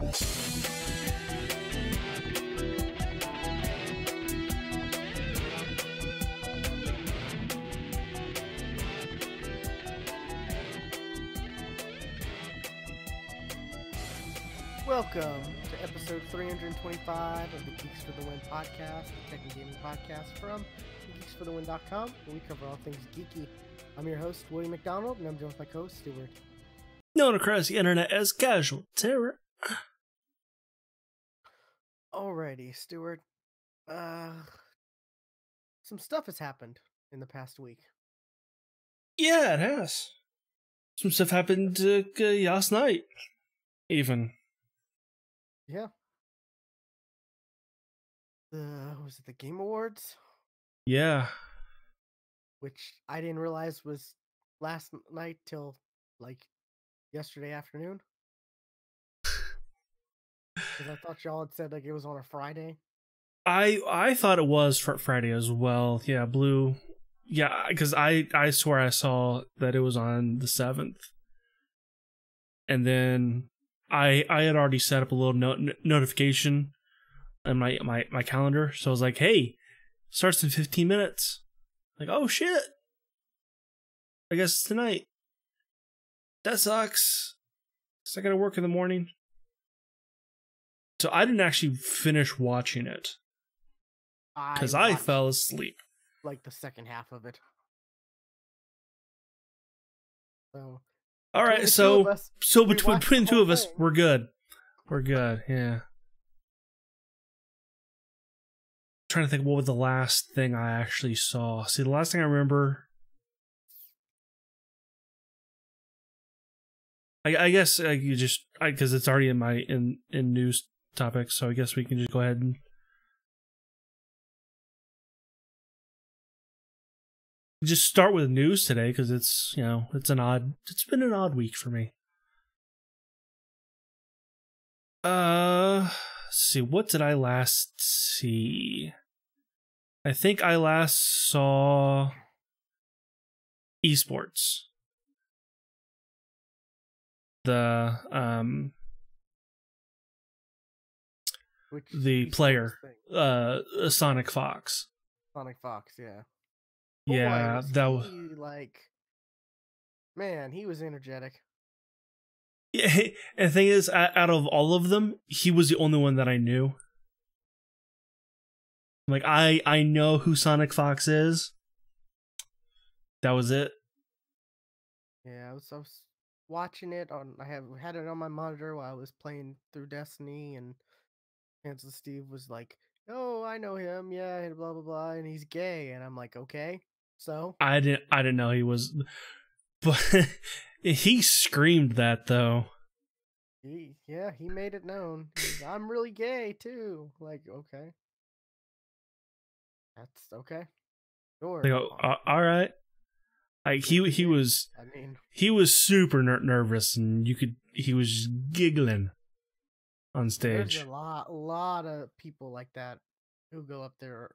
Welcome to episode 325 of the Geeks for the Win podcast, the tech and gaming podcast from GeeksFTW.com, where we cover all things geeky. I'm your host, William McDonald, and I'm joined with my co-host, Stuart. Known across the internet as Casual Terror. Alrighty, Stuart. Some stuff has happened in the past week. Yeah, it has. Some stuff happened last night, even. Yeah. Was it the Game Awards? Yeah. Which I didn't realize was last night till, like, yesterday afternoon. Because I thought y'all had said, like, it was on a Friday. I thought it was Friday as well. Yeah, Blue. Yeah, because I swear I saw that it was on the 7th. And then I had already set up a little notification on my calendar. So I was like, hey, starts in 15 minutes. Like, oh shit. I guess it's tonight. That sucks. So I gotta work in the morning. So I didn't actually finish watching it. Because I fell asleep. Like the second half of it. So all right, so between the two of us, we're good. We're good, yeah. Trying to think what was the last thing I actually saw. See, the last thing I remember, I guess you just because it's already in my in news topics, so I guess we can just go ahead and just start with news today because it's it's been an odd week for me. Let's see, what did I last see? I think I last saw esports. The player, Sonic Fox. Sonic Fox, yeah. Yeah, boy, that was like, man, he was energetic. Yeah, and the thing is, out of all of them, he was the only one that I knew. Like, I know who Sonic Fox is. That was it. Yeah, I was watching it on. I had it on my monitor while I was playing through Destiny, and Hansel Steve was like, "Oh, I know him. Yeah, and blah blah blah, and he's gay." And I'm like, "Okay, so." I didn't know he was, but he screamed that though. He made it known. I'm really gay too. Like, okay, that's okay. Sure. Like, all right. Like he was. I mean, he was super nervous, and he was giggling on stage. There's a lot of people like that who go up there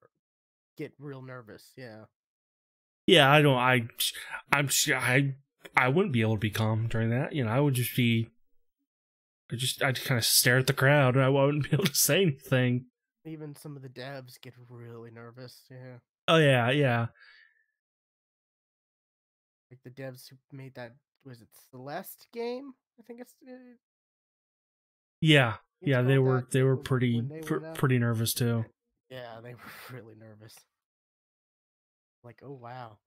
get real nervous. Yeah. Yeah, I wouldn't be able to be calm during that. I would just be. I'd kind of stare at the crowd, and I wouldn't be able to say anything. Even some of the devs get really nervous. Yeah. Oh yeah, yeah. Like the devs who made that, was it Celeste game? I think it's. Yeah, they were pretty nervous too. Yeah, they were really nervous. Like, oh wow.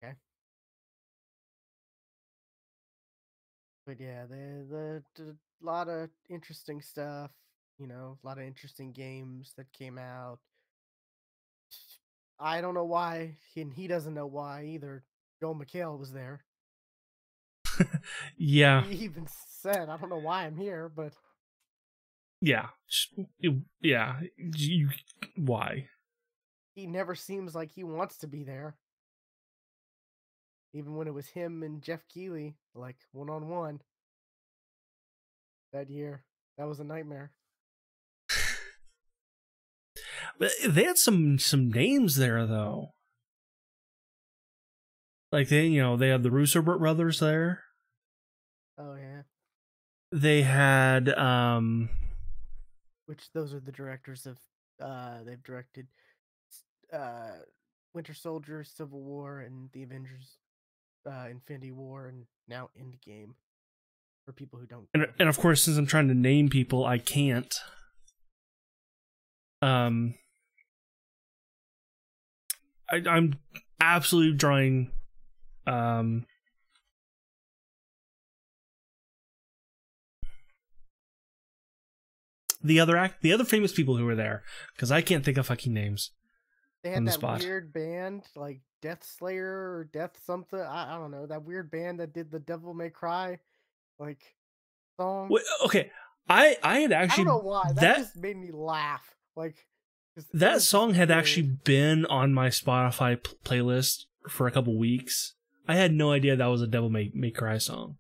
Okay. But yeah, the lot of interesting stuff. A lot of interesting games that came out. I don't know why, and he doesn't know why either. Joel McHale was there. Yeah. He even said, "I don't know why I'm here, but." Yeah. Yeah. Why? He never seems like he wants to be there. Even when it was him and Jeff Keighley, like, one-on-one that year. That was a nightmare. But they had some names there, though. Like, they had the Russo brothers there. Oh, yeah. They had which those are the directors of they've directed uh Winter Soldier, Civil War, and the Avengers, Infinity War, and now Endgame. For people who don't know. and of course, since I'm trying to name people, I can't. Um, I'm absolutely drawing. The other famous people who were there, because I can't think of fucking names They on had the that spot. weird band like Death Slayer or Death something. I don't know, that weird band that did the Devil May Cry like song. Wait, okay, I had I don't actually know why. That that just made me laugh. Like, 'cause it that was just song had actually weird. been on my Spotify playlist for a couple weeks. I had no idea that was a Devil May Cry song.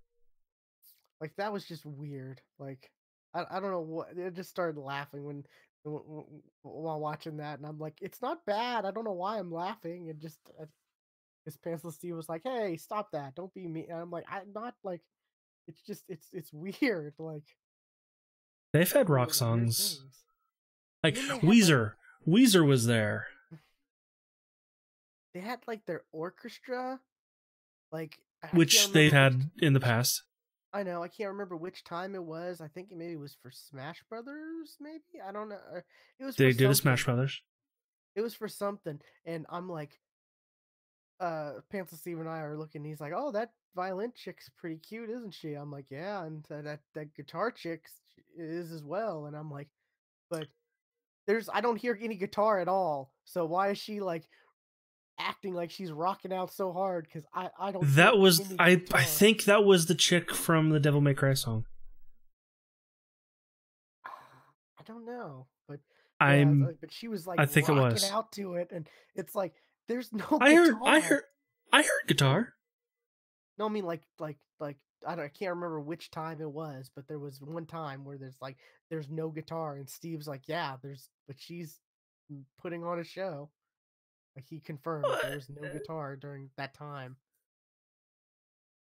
Like that was just weird. Like I don't know what. I just started laughing while watching that, and I'm like, it's not bad. I don't know why I'm laughing. And just his pantsless Steve was like, "Hey, stop that! Don't be me." And I'm like, I'm not like. It's just it's weird. Like They've had people rock do weird songs things. like And then they had like Weezer. Weezer was there, their orchestra. Like I can't which they've remember had in the past. I know I can't remember which time it was. I think it maybe was for Smash Brothers. Maybe I don't know. It was for They did a Smash something. Brothers. It was for something, and I'm like, Pencil Steve and I are looking. He's like, "Oh, that violin chick's pretty cute, isn't she?" I'm like, "Yeah," and that guitar chick is as well. And I'm like, "But I don't hear any guitar at all. So why is she like acting like she's rocking out so hard? Because I don't hear That was any I guitar." think that was the chick from the Devil May Cry song. I don't know, but yeah, I'm but she was like I think it rocking was. out to it, and it's like there's no I heard I guitar. heard I heard guitar. No, I mean like I can't remember which time it was, but there was one time where there's no guitar, and Steve's like, yeah, but she's putting on a show. Like he confirmed there was no guitar during that time.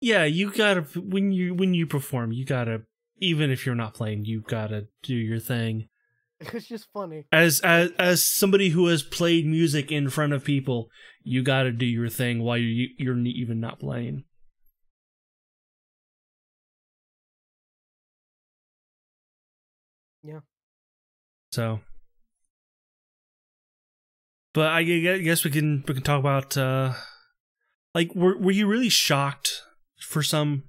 Yeah, you gotta when you perform, you gotta, even if you're not playing, you gotta do your thing. It's just funny. As somebody who has played music in front of people, you gotta do your thing while you're even not playing. Yeah. So, but I guess we can talk about like were you really shocked for some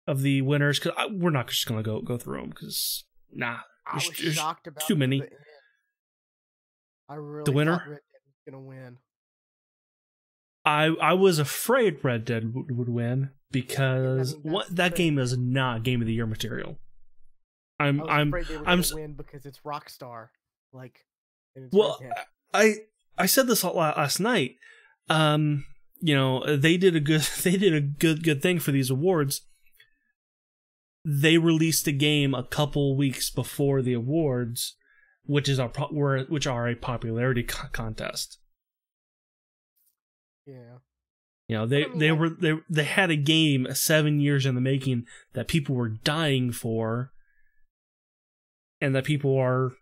of the winners? Because we're not just gonna go through them because nah, I was there's shocked about too many. I The really thought winner. Red Dead was gonna win. I was afraid Red Dead would win Yeah, I because mean what that's the that thing. game is not game of the year material. I was I'm afraid they were I'm gonna win because it's Rockstar, like, and it's Red well Dead. I I said this last night. Um, they did a good good thing for these awards. They released the game a couple weeks before the awards, which are a popularity contest. Yeah, but They I mean, like, they had a game 7 years in the making that people were dying for, and that people are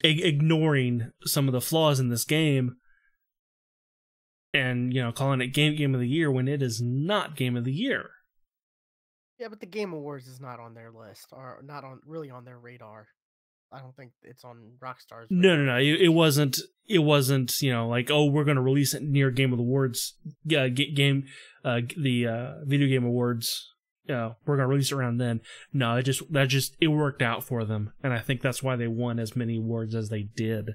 ignoring some of the flaws in this game, and calling it game of the year when it is not game of the year. yeah, but the Game Awards is not on their list, or not on really on their radar. I don't think it's on Rockstar's No. radar as It much. wasn't. It wasn't. Like, oh, we're going to release it near Game of the Awards. Yeah, the Video Game Awards. We're going to release it around then. No, it worked out for them, and I think that's why they won as many awards as they did.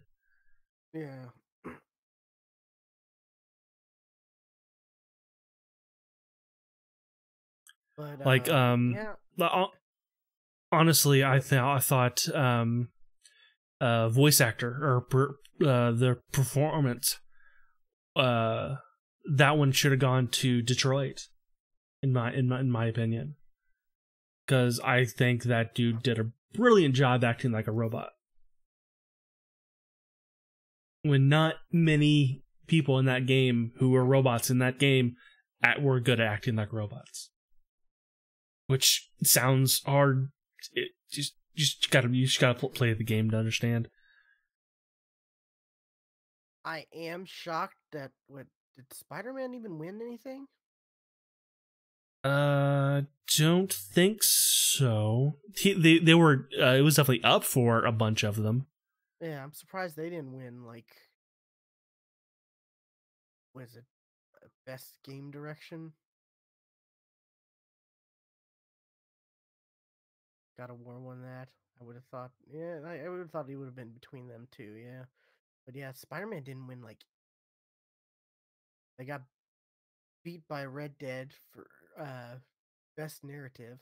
Yeah, but Like, yeah, honestly, I thought voice actor or the performance, that one should have gone to Detroit, in my opinion, because I think that dude did a brilliant job acting like a robot when not many people in that game who were robots in that game were good at acting like robots. which sounds hard. It you just gotta play the game to understand. I am shocked that what did Spider-Man even win anything? Don't think so. They were. It was definitely up for a bunch of them. Yeah, I'm surprised they didn't win. Like, was it best game direction? God of War won that. I would have thought. Yeah, I would have thought he would have been between them two. Yeah, but yeah, Spider-Man didn't win. Like, they got beat by Red Dead for best narrative.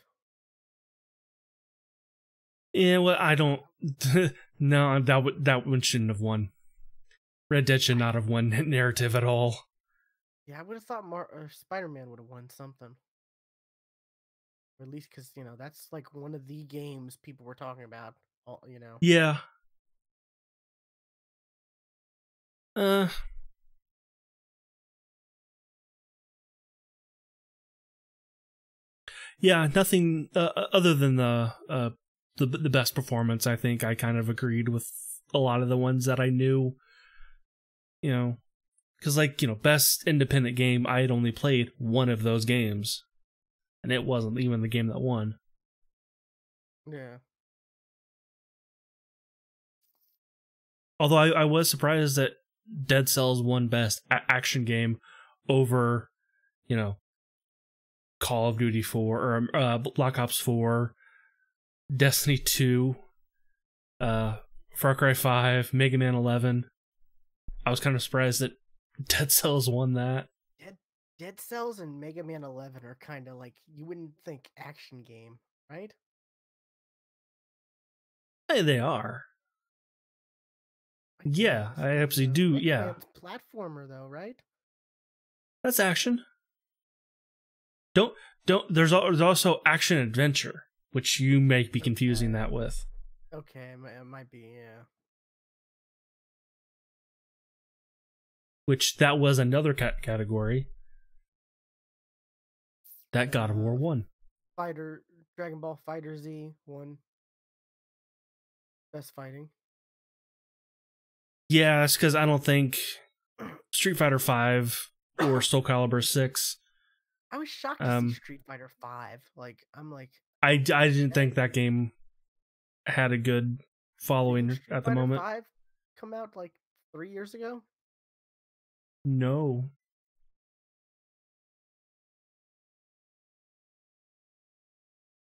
Yeah, well, I don't. No, that one shouldn't have won. Red Dead should not have won narrative at all. Yeah, I would have thought Spider-Man would have won something. Or at least because, that's like one of the games people were talking about. You know. Yeah. Uh. Yeah. Nothing other than the best performance. I think I kind of agreed with a lot of the ones that I knew. You know, because best independent game, I had only played one of those games, and it wasn't even the game that won. Yeah. Although I was surprised that Dead Cells won best action game over, Call of Duty 4 or Black Ops 4, Destiny 2, Far Cry 5, Mega Man 11. I was kind of surprised that Dead Cells won that. Dead Cells and Mega Man 11 are kind of like, you wouldn't think action game, right? Hey, they are. Yeah, I absolutely do. Mega Yeah, Man's platformer though, right? that's action. Don't There's also action adventure, which you may be confusing that with. Okay, it might be, yeah. Which that was another category that God of War won. Dragon Ball Fighter Z won best fighting. Yeah, that's because I don't think Street Fighter 5 or Soul Calibur 6. I was shocked to see Street Fighter 5. Like, I'm like, I didn't think that game had a good following at the moment. Street Fighter 5 come out like 3 years ago? No.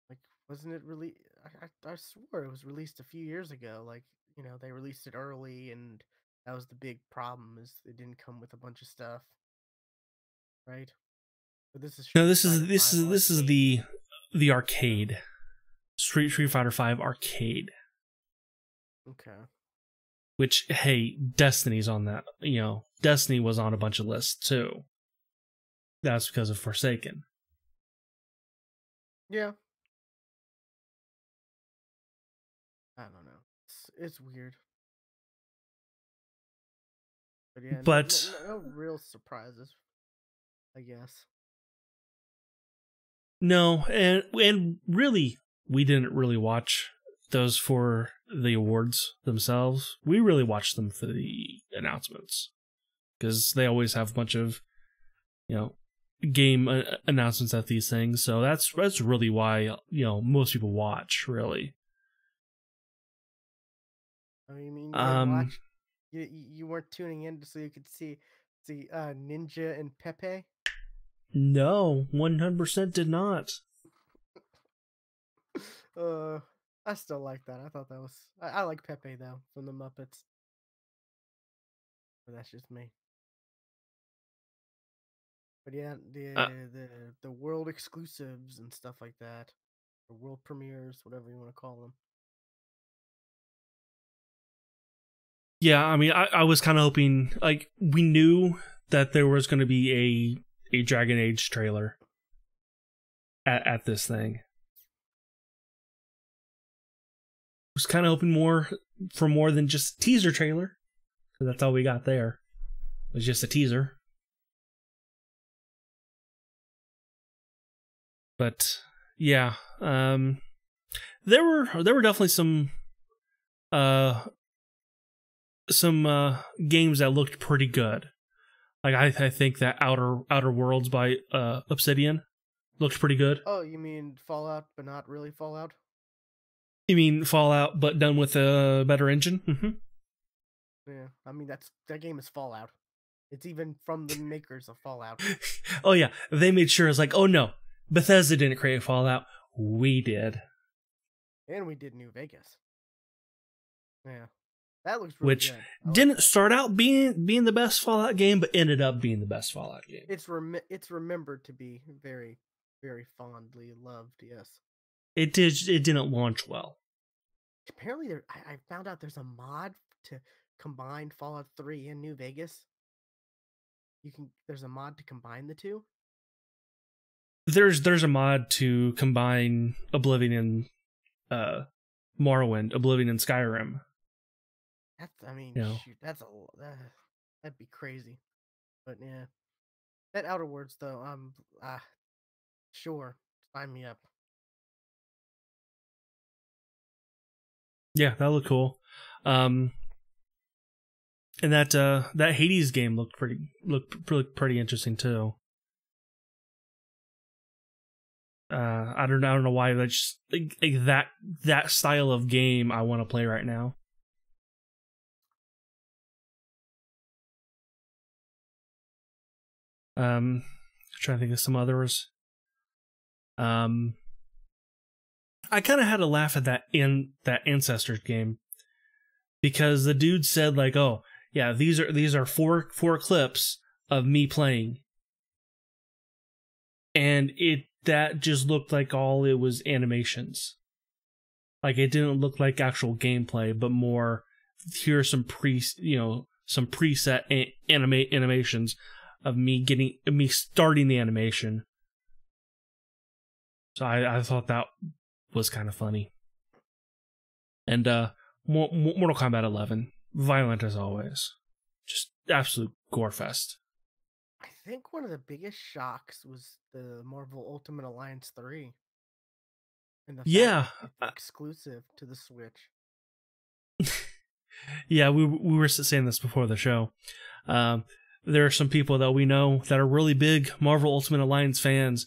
Like, wasn't it really? I swore it was released a few years ago. Like, they released it early, and that was the big problem, is it didn't come with a bunch of stuff, right? But this is No, this is the arcade. Street Fighter 5 arcade. Okay. Which, hey, Destiny's on that. Destiny was on a bunch of lists too. That's because of Forsaken. Yeah. I don't know. It's weird. But yeah, no real surprises, I guess. No, and really, we didn't really watch those for the awards themselves. We really watched them for the announcements, because they always have a bunch of, game announcements at these things. So that's really why most people watch. Really. I mean, you didn't watch. You weren't tuning in so you could see Ninja and Pepe. No, 100% did not. I still like that. I thought that was. I like Pepe though from the Muppets, but that's just me. But yeah, the world exclusives and stuff like that, or world premieres, whatever you want to call them. Yeah, I mean, I was kind of hoping, like, we knew that there was going to be a Dragon Age trailer at this thing. I was kind of hoping more than just a teaser trailer, because that's all we got there. It was just a teaser. But Yeah. There were definitely uh some games that looked pretty good. Like I think that Outer Worlds by Obsidian looked pretty good. Oh, you mean Fallout, but not really Fallout? You mean Fallout, but done with a better engine? Mm-hmm. Yeah, I mean that game is Fallout. It's even from the makers of Fallout. Oh yeah, they made sure it's like, oh no, Bethesda didn't create Fallout, we did, And we did New Vegas. Yeah. That looks really which good. I like didn't that. start out being the best Fallout game, but ended up being the best Fallout game. It's remembered to be very, very fondly loved. Yes. It didn't launch well. Apparently, I found out there's a mod to combine Fallout 3 and New Vegas. There's a mod to combine the two. There's a mod to combine Oblivion and Morrowind, Oblivion and Skyrim. I mean, You know, shoot, that'd be crazy. But yeah, that Outer Worlds though, sure, sign me up. yeah, that looked cool. And that Hades game looked pretty interesting too. I don't know why that's like that style of game I want to play right now. Trying to think of some others. I kind of had to laugh at that Ancestors game because the dude said like, "Oh, yeah, these are four clips of me playing," and that just looked like all it was animations. Like it didn't look like actual gameplay, but more here's some preset animations of me starting the animation. So I thought that was kind of funny. And Mortal Kombat 11, violent as always, just absolute gore fest. I think one of the biggest shocks was the Marvel Ultimate Alliance 3 and the fact Yeah, that it's exclusive to the Switch. yeah, we were saying this before the show. There are some people that we know that are really big Marvel Ultimate Alliance fans,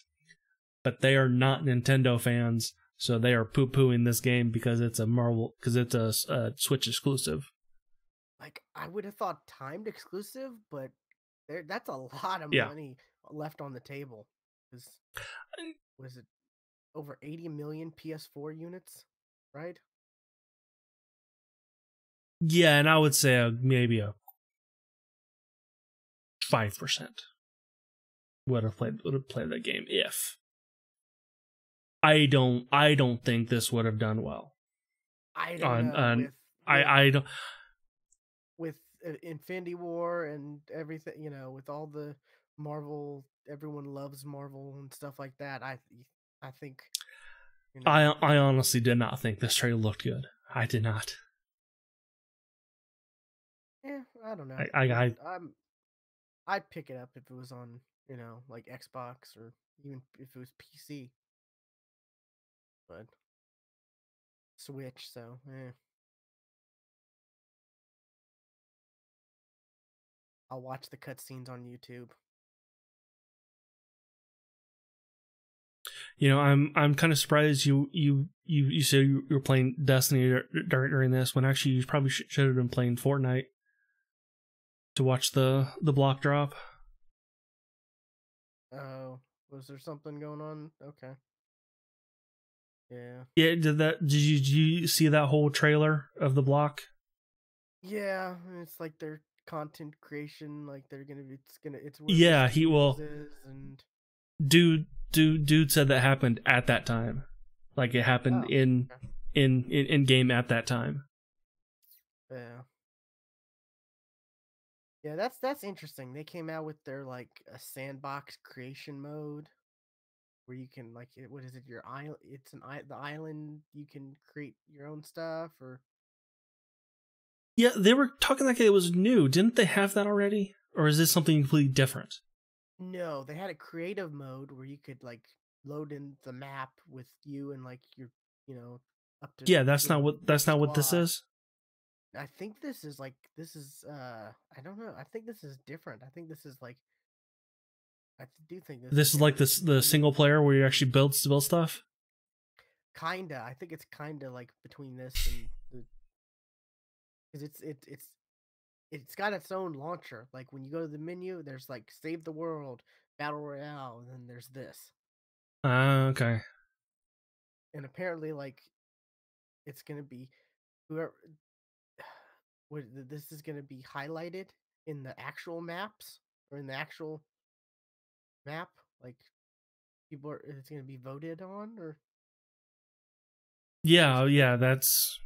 but they are not Nintendo fans, so they are poo-pooing this game because it's a Switch exclusive. Like I would have thought timed exclusive, but that's a lot of Yeah, money left on the table. Was it over 80 million PS4 units, right? yeah, and I would say maybe a 5% would have played that game if. I don't think this would have done well. I don't know I don't. with Infinity War and everything, with all the Marvel, everyone loves Marvel and stuff like that. I think, I honestly did not think this trailer looked good. I did not. yeah, I don't know. I'd pick it up if it was on, like Xbox or even if it was PC, but Switch. So, I'll watch the cutscenes on YouTube. I'm kind of surprised you said you were playing Destiny during this when actually you probably should have been playing Fortnite to watch the block drop. Oh, was there something going on? Okay. Yeah. Yeah, did you see that whole trailer of the block? Yeah, it's like their content creation, like it's where Yeah, the studios is, and dude said that happened at that time. Like it happened okay. in game at that time. Yeah. Yeah, that's interesting. They came out with their like a sandbox creation mode where you can like what is it? Your island? It's the island. You can create your own stuff, or Yeah, they were talking like it was new. Didn't they have that already? Or is this something completely different? no, they had a creative mode where you could like load in the map with you and like your, you know, up to Yeah, your that's not what this squad. is. I think this is I don't know. I think this is different. I think this is like do think this is This is like different. this the single player where you actually build stuff. Kinda. I think it's kinda like between this and the because it's got its own launcher. Like when you go to the menu, there's like save the world, battle royale, and then there's this. Okay. And apparently, like it's gonna be whoever what this is gonna be highlighted in the actual maps or in the actual map. Like people are it's gonna be voted on or Yeah, something. yeah, that's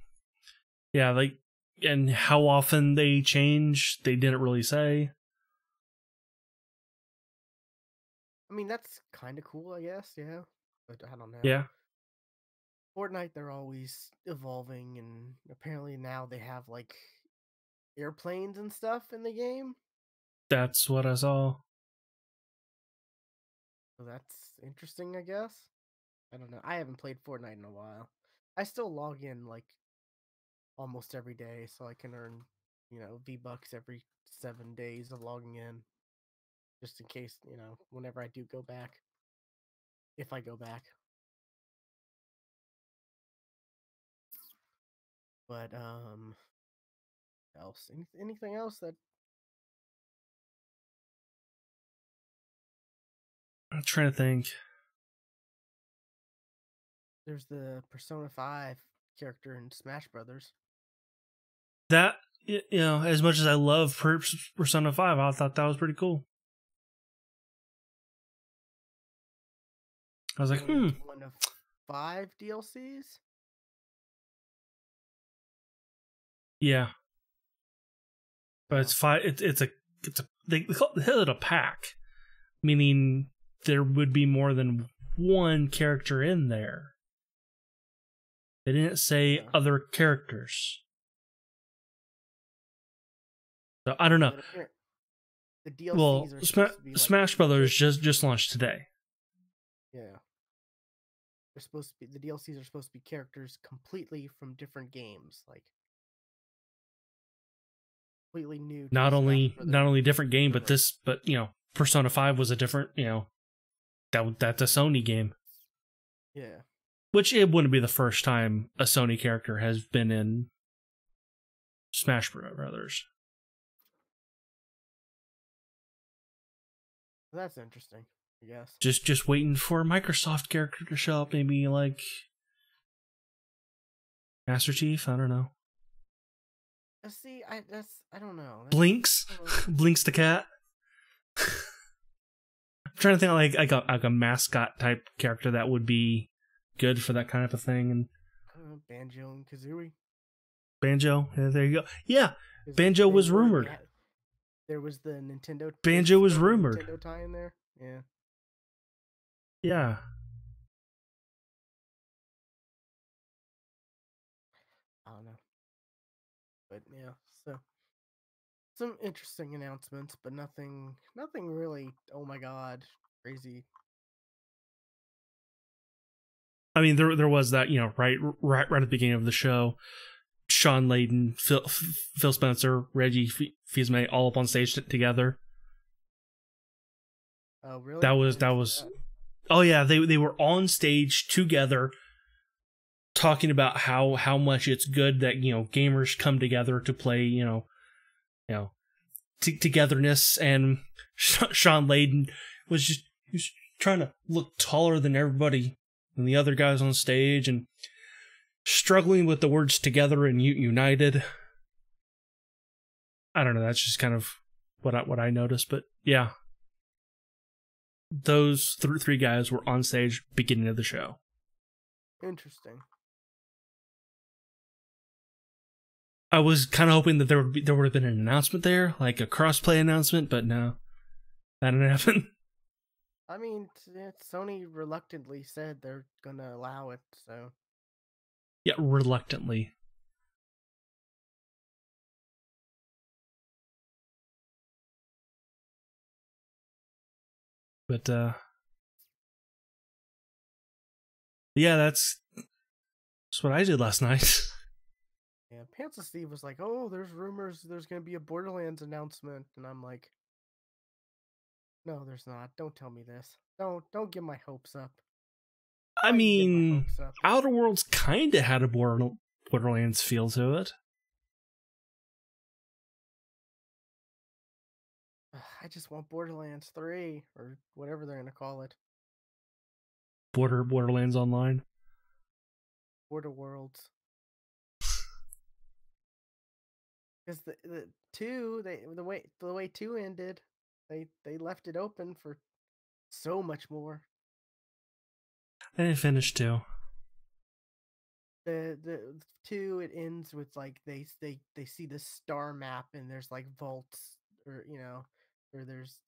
yeah, like and how often they change, they didn't really say. I mean, that's kind of cool, I guess. Yeah, but I don't know. Yeah, Fortnite, they're always evolving, and apparently now they have like airplanes and stuff in the game. that's what I saw. So that's interesting, I guess. I don't know. I haven't played Fortnite in a while. I still log in like almost every day, so I can earn, V bucks every 7 days of logging in, just in case, whenever I do go back, if I go back. But else anything else that I'm trying to think. there's the Persona 5 character in Smash Brothers. That as much as I love Persona 5, I thought that was pretty cool. I was like, Apparently, it's one of 5 DLCs. yeah, but Oh, it's five. It's a they call it a pack, meaning there would be more than one character in there. They didn't say yeah. other characters, so I don't know. And apparently, the Well, DLCs are supposed to be like Smash Brothers characters. just launched today. Yeah, they're supposed to be the DLCs are supposed to be characters completely from different games, like completely new to the Smash Not Brothers only different game, universe. but Persona 5 was a different that's a Sony game, Yeah, which it wouldn't be the first time a Sony character has been in Smash Brothers. so that's interesting. I guess. Just waiting for a Microsoft character to show up, maybe like Master Chief. I don't know. See, I don't know. Blinks, Blinks the cat. I'm trying to think of like a mascot type character that would be good for that kind of a thing. And Banjo and Kazooie. Banjo, yeah, there you go. Yeah, 'Cause Banjo they was were they rumored. had, there was the Nintendo. There's Banjo was still the rumored. Nintendo tie in there. Yeah, Yeah, I don't know, but yeah. So some interesting announcements, but nothing really. Oh my god, crazy. I mean there was that right at the beginning of the show, Sean Layden, Phil Spencer, Reggie Fils-Aimé all up on stage together. Oh really? That I was didn't see that. oh yeah, they were on stage together talking about how much it's good that gamers come together to play you know togetherness. And Sean Layden he was trying to look taller than everybody and the other guys on stage and struggling with the words together and united. I don't know, that's just kind of what I noticed. But yeah, those three guys were on stage beginning of the show. Interesting. I was kind of hoping that there would have been an announcement there, like a crossplay announcement, but no, that didn't happen. I mean, Sony reluctantly said they're gonna allow it, so Yeah, reluctantly. But Yeah, that's what I did last night. Yeah, Pants of Steve was like, "Oh, there's rumors there's gonna be a Borderlands announcement," and I'm like, "No, there's not. Don't tell me this. Don't get my hopes up. I Why are you getting my mean, hopes up?" Outer Worlds kind of had a Borderlands feel to it. I just want Borderlands 3 or whatever they're gonna call it. Borderlands Online. Border Worlds. Because the two the way two ended, they left it open for so much more. I didn't finish too. The two, it ends with like they see this star map and there's like vaults, or or there's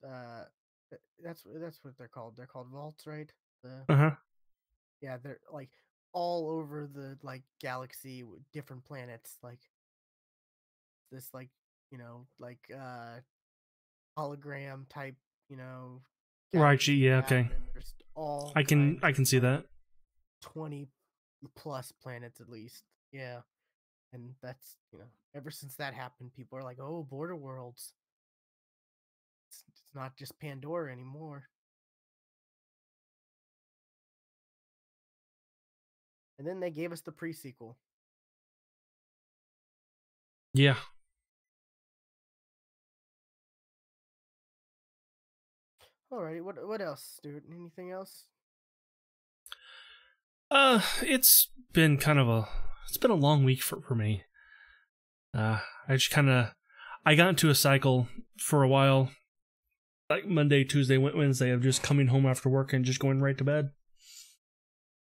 that's what they're called. They're called vaults, right? The Uh huh. Yeah, they're like all over the like galaxy with different planets, like this like like hologram type, you know, Right. Gee, galaxy yeah. map, Okay. and there's all I kinds of can see like that. 20 plus planets at least. Yeah. And that's, ever since that happened, people are like, "Oh, Border Worlds. It's not just Pandora anymore." And then they gave us the pre-sequel. Yeah. Alrighty, what else, Stuart? Anything else? It's been kind of it's been a long week for me. I just kind of I got into a cycle for a while, like Monday, Tuesday, Wednesday, of just coming home after work and just going right to bed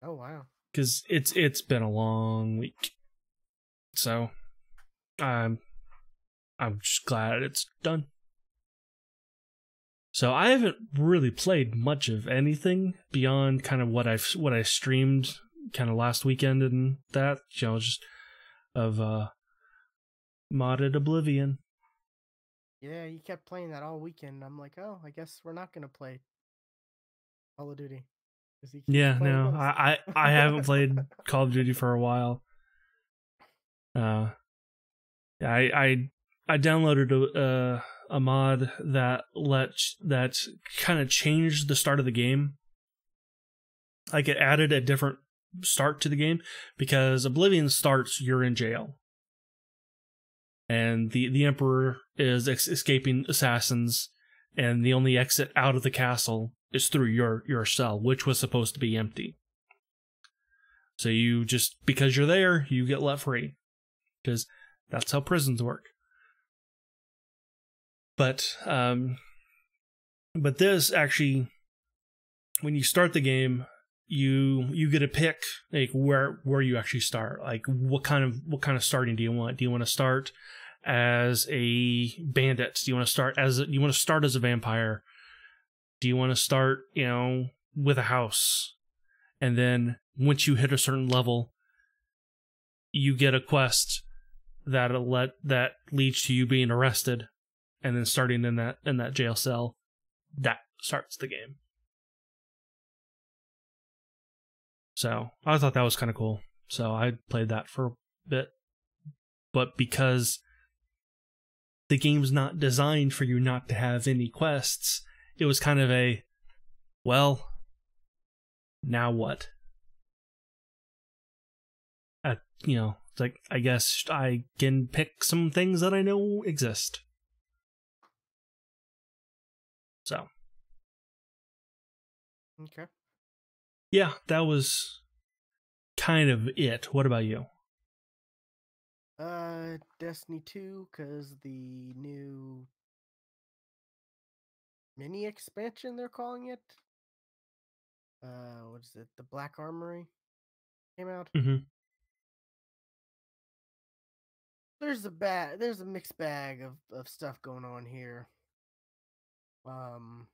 Oh wow. because it's been a long week. So I'm I'm just glad it's done. So I haven't really played much of anything beyond kind of what I streamed kind of last weekend and that, just of modded Oblivion. Yeah, you kept playing that all weekend. I'm like, "Oh, I guess we're not gonna play Call of Duty because he keeps Yeah, playing no, those." I haven't played Call of Duty for a while. Uh, I I I downloaded a mod that kind of changed the start of the game. Like it added a different start to the game because Oblivion starts you're in jail and the Emperor is escaping assassins, and the only exit out of the castle is through your cell, which was supposed to be empty. So you just because you're there, you get let free because that's how prisons work. But this actually, when you start the game, you get to pick like where you actually start. Like what kind of starting do you want? Do you want to start as a bandit? Do you want to start as a vampire? Do you want to start with a house? And then once you hit a certain level, you get a quest that leads to you being arrested, and then starting in that jail cell. That starts the game. So I thought that was kind of cool. So I played that for a bit. But because the game's not designed for you not to have any quests, it was kind of a, well, now what? It's like, I guess I can pick some things that I know exist. So, Okay. yeah, that was kind of it. What about you? Destiny 2, because the new mini expansion they're calling it. What is it? The Black Armory came out. Mm-hmm. There's a mixed bag of stuff going on here. Um,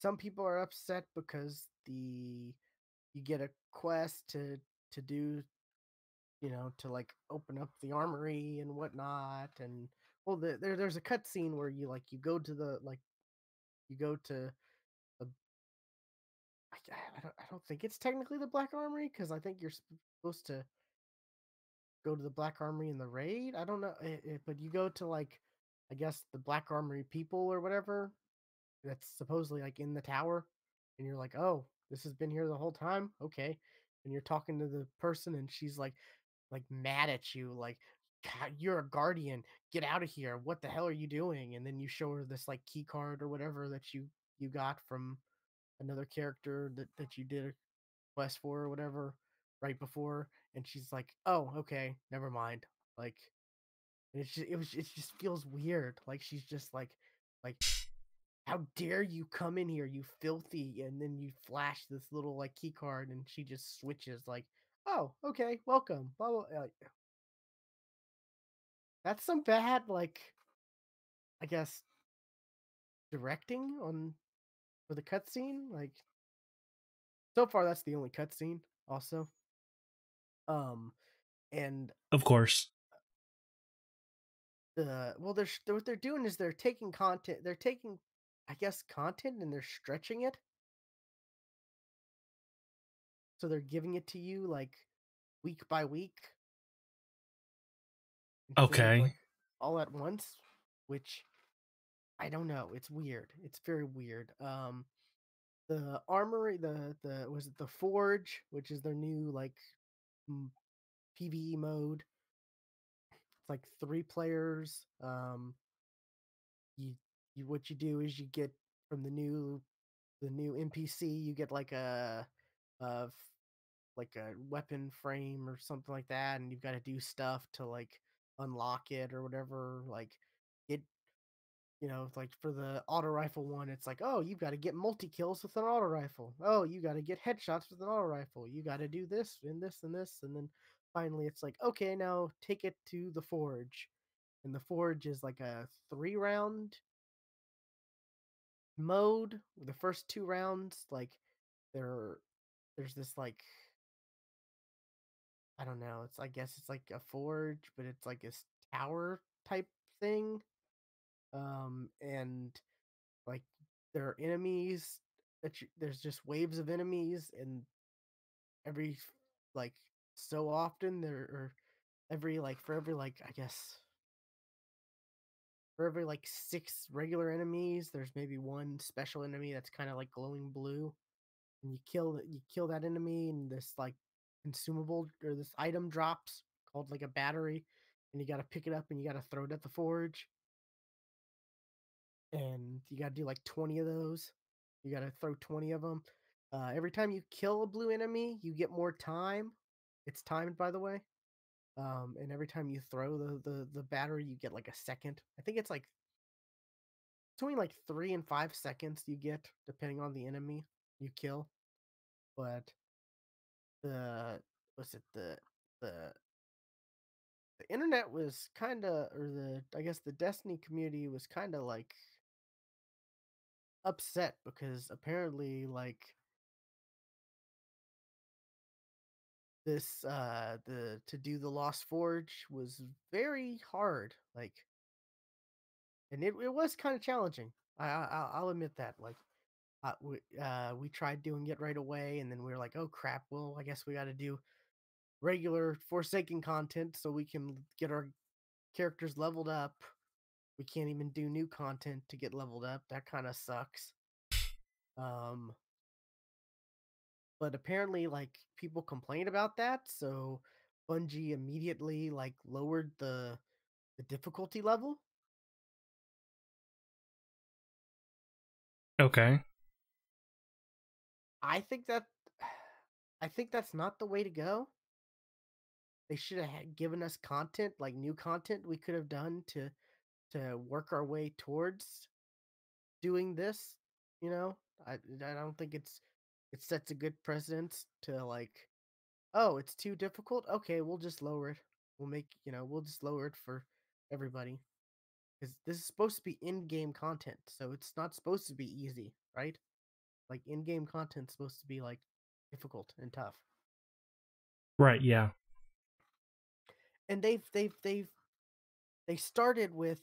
some people are upset because you get a quest to do, to like open up the armory and whatnot, and well, there's a cutscene where you go to the like you go to a, I don't think it's technically the Black Armory because I think you're supposed to go to the Black Armory in the raid. I don't know, but you go to like, I guess the Black Armory people or whatever that's supposedly like in the tower, and you're like, oh, this has been here the whole time, okay, and you're talking to the person, and she's like mad at you, like, God, you're a guardian, get out of here, what the hell are you doing? And then you show her this like key card or whatever that you got from another character that you did a quest for or whatever right before, and she's like, oh, okay, never mind, like, and it just feels weird, like she's just like how dare you come in here, you filthy, and then you flash this little like key card and she just switches like, oh, okay, welcome, blah blah. That's some bad, like, I guess, directing on for the cutscene. Like, so far that's the only cutscene also. um and Of course. well, what they're doing is they're taking content, they're taking, I guess, content, and they're stretching it, so they're giving it to you like week by week instead of Okay. like all at once, which I don't know, it's weird, it's very weird. The armory, the was it the forge, which is their new like PvE mode. It's like 3 players. You you what you do is you get from the new NPC, you get a like a weapon frame or something like that, and you've got to do stuff to like unlock it or whatever. Like, it, like for the auto rifle one, it's like, oh, you got to get multi kills with an auto rifle. Oh, you got to get headshots with an auto rifle. You got to do this and this and this, and then finally it's like, okay, now take it to the forge, and the forge is like a 3 round mode. The first 2 rounds, like, there there's this like, I don't know. It's, I guess it's like a forge, but it's like a tower type thing. And like, there are enemies there's just waves of enemies, and every like so often there or every like for every like I guess for every like 6 regular enemies, there's maybe one special enemy that's kind of like glowing blue, and you kill that enemy, and this like consumable or this item drops called like a battery, and you got to pick it up and you got to throw it at the forge, and you got to do like 20 of those. You got to throw 20 of them. Every time you kill a blue enemy, you get more time. It's timed, by the way. And every time you throw the battery, you get like a second. I think it's like between like 3 and 5 seconds you get, depending on the enemy you kill. But the what's it the the internet was kind of, or the I guess the Destiny community was kind of like upset because apparently like this the to do the Lost Forge was very hard, like, and it was kind of challenging. I'll admit that, like, we tried doing it right away, and then we were like, oh crap, well, I guess we got to do regular Forsaken content so we can get our characters leveled up. We can't even do new content to get leveled up. That kind of sucks. Um, but apparently, like, people complain about that, so Bungie immediately like lowered the difficulty level. Okay. I think that I think that's not the way to go. They should have given us content, like new content we could have done to work our way towards doing this. You know, I don't think it sets a good precedence to like, oh, it's too difficult. Okay, we'll just lower it. We'll just lower it for everybody, because this is supposed to be in-game content, so it's not supposed to be easy, right? Like, in-game content's supposed to be like difficult and tough. Right, yeah. And they started with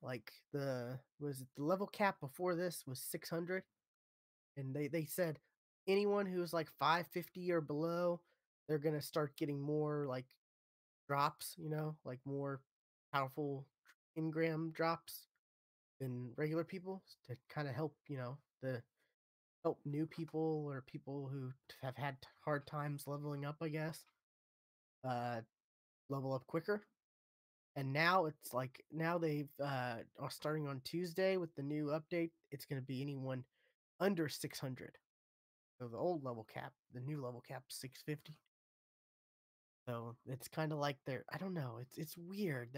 like the was it the level cap before this was 600, and they said anyone who's like 550 or below, they're gonna start getting more like drops, like more powerful engram drops than regular people to kind of help, the help new people or people who have had hard times leveling up, I guess, uh, level up quicker. And now it's like now they've are starting on Tuesday with the new update. It's going to be anyone under 600. So the old level cap, the new level cap, 650. So it's kind of like they're I don't know. It's weird.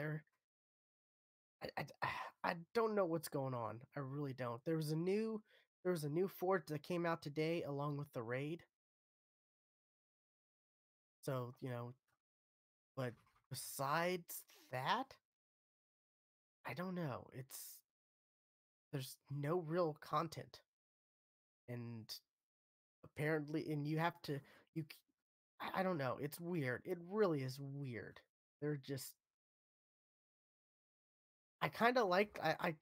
I don't know what's going on. I really don't. There was a new forge that came out today along with the raid. So but besides that, I don't know. There's no real content, and apparently, and you have to you. I don't know. It's weird. It really is weird. They're just I kind of liked I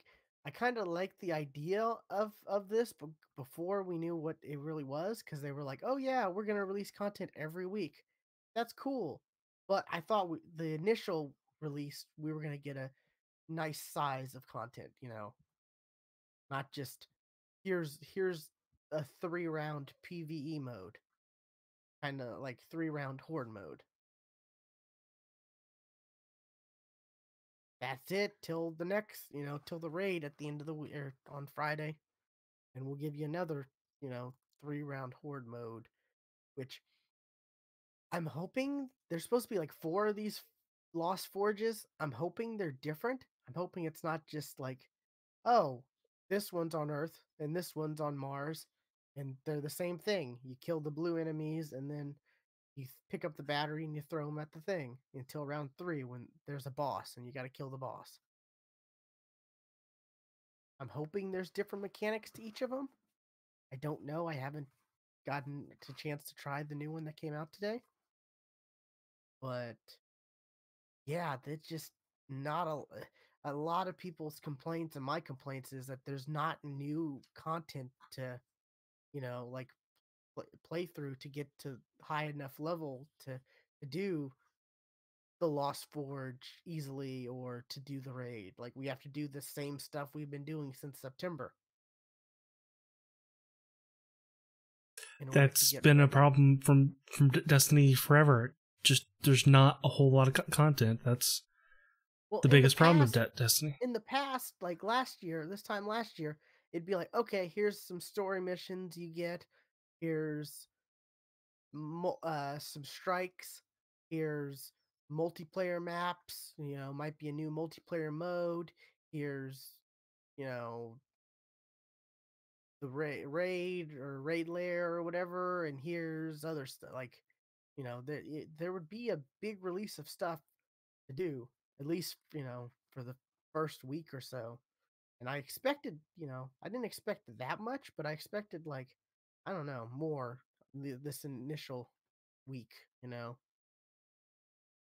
kind of liked the idea of this, but before we knew what it really was, because they were like, "Oh yeah, we're gonna release content every week." That's cool, but I thought the initial release we were gonna get a nice size of content, not just here's a 3 round PVE mode, kind of like 3 round horde mode. That's it till the next, till the raid at the end of the week or on Friday. And we'll give you another, 3 round horde mode, which I'm hoping there's supposed to be like 4 of these lost forges. I'm hoping they're different. I'm hoping it's not just like, oh, this one's on Earth and this one's on Mars, and they're the same thing. You kill the blue enemies and then you pick up the battery and you throw them at the thing until round 3 when there's a boss and you got to kill the boss. I'm hoping there's different mechanics to each of them. I don't know. I haven't gotten a chance to try the new one that came out today. But yeah, that's just not a lot of people's complaints and my complaints is that there's not new content to, like play through to get to high enough level to do the Lost Forge easily or to do the raid. Like we have to do the same stuff we've been doing since September in order to That's get been a level. problem from Destiny forever. Just there's not a whole lot of content. That's Well, the biggest problem of Destiny. in the past, like last year, this time last year, it'd be like, okay, here's some story missions you get. Here's some strikes. Here's multiplayer maps. Might be a new multiplayer mode. Here's you know the raid or raid lair or whatever, and here's other stuff. Like, there would be a big release of stuff to do, at least for the first week or so. And I expected, I didn't expect that much, but I expected like, I don't know, more this initial week,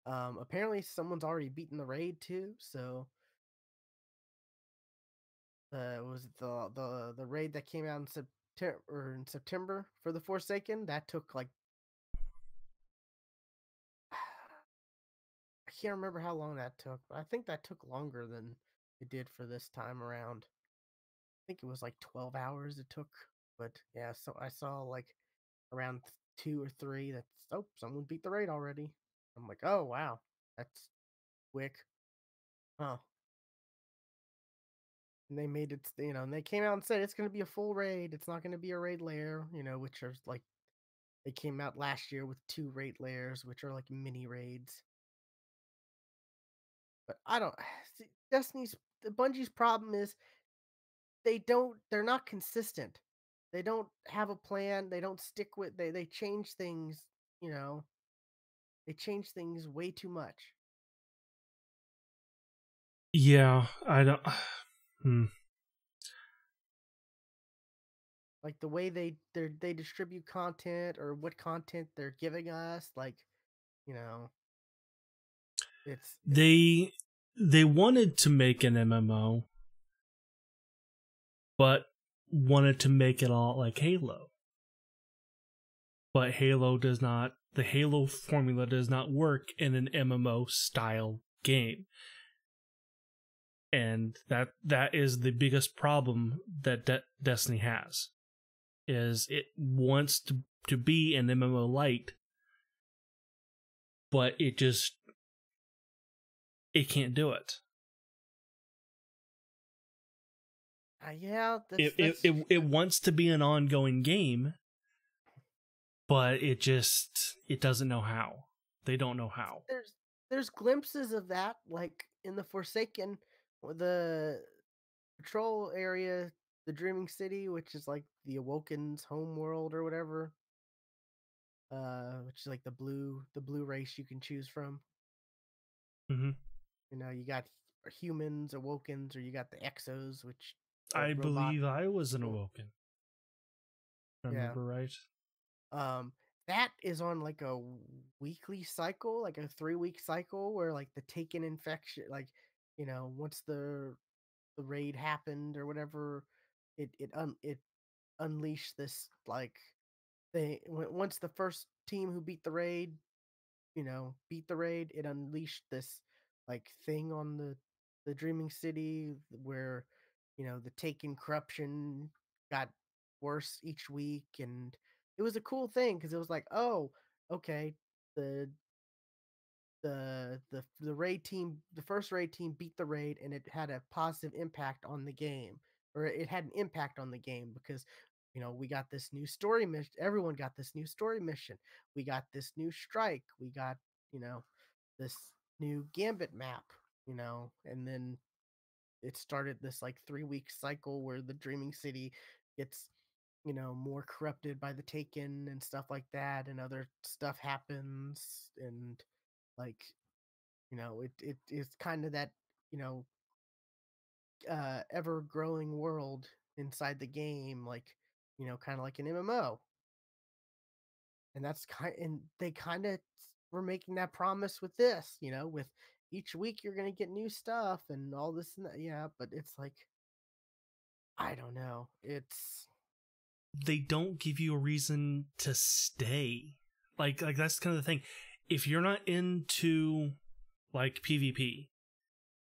Apparently someone's already beaten the raid too, so was it the raid that came out in September for the Forsaken? That took like I can't remember how long that took, but I think that took longer than it did for this time around. I think it was like 12 hours it took. But yeah, so I saw like around 2 or 3 that's someone beat the raid already. I'm like, oh wow, that's quick. Huh. And they made it, and they came out and said it's gonna be a full raid. It's not gonna be a raid lair, which are like they came out last year with 2 raid lairs, which are like mini raids. But I don't see Destiny's the Bungie's problem is they're not consistent. They don't have a plan. They don't stick with they change things, you know. They change things way too much. Yeah, I don't. Hmm. Like the way they distribute content or what content they're giving us, like, you know, it's They wanted to make an MMO, but wanted to make it all like Halo. but Halo does not. The Halo formula does not work in an MMO style game, and that is the biggest problem that Destiny has. Is it wants to be an MMO light, but it can't do it. Yeah, It wants to be an ongoing game, but it doesn't know how. They don't know how. There's glimpses of that, like in the Forsaken, the patrol area, the Dreaming City, which is like the Awoken's home world or whatever. Which is like the blue race you can choose from. Mm-hmm. You know, you got humans, Awokens, or you got the Exos, which are I robot believe I was an people. Awoken. If I Yeah. remember right. That is on like a weekly cycle, like a 3-week cycle, where like the Taken infection, like once the raid happened or whatever, it unleashed this like they once the first team who beat the raid, beat the raid, it unleashed this like thing on the Dreaming City where the Taken corruption got worse each week, and it was a cool thing because it was like, oh, okay, the the raid team, the first raid team beat the raid, and it had a positive impact on the game, or it had an impact on the game because we got this new story mission. Everyone got this new story mission. We got this new strike. We got this new Gambit map. And then it started this like 3-week cycle where the Dreaming City gets more corrupted by the Taken and stuff like that, and other stuff happens, and like it is kind of that you know ever growing world inside the game, like kind of like an MMO. And they kind of were making that promise with this, with each week you're gonna get new stuff and all this and that. Yeah, but it's like, I don't know, They don't give you a reason to stay. Like that's kind of the thing. If you're not into like PvP,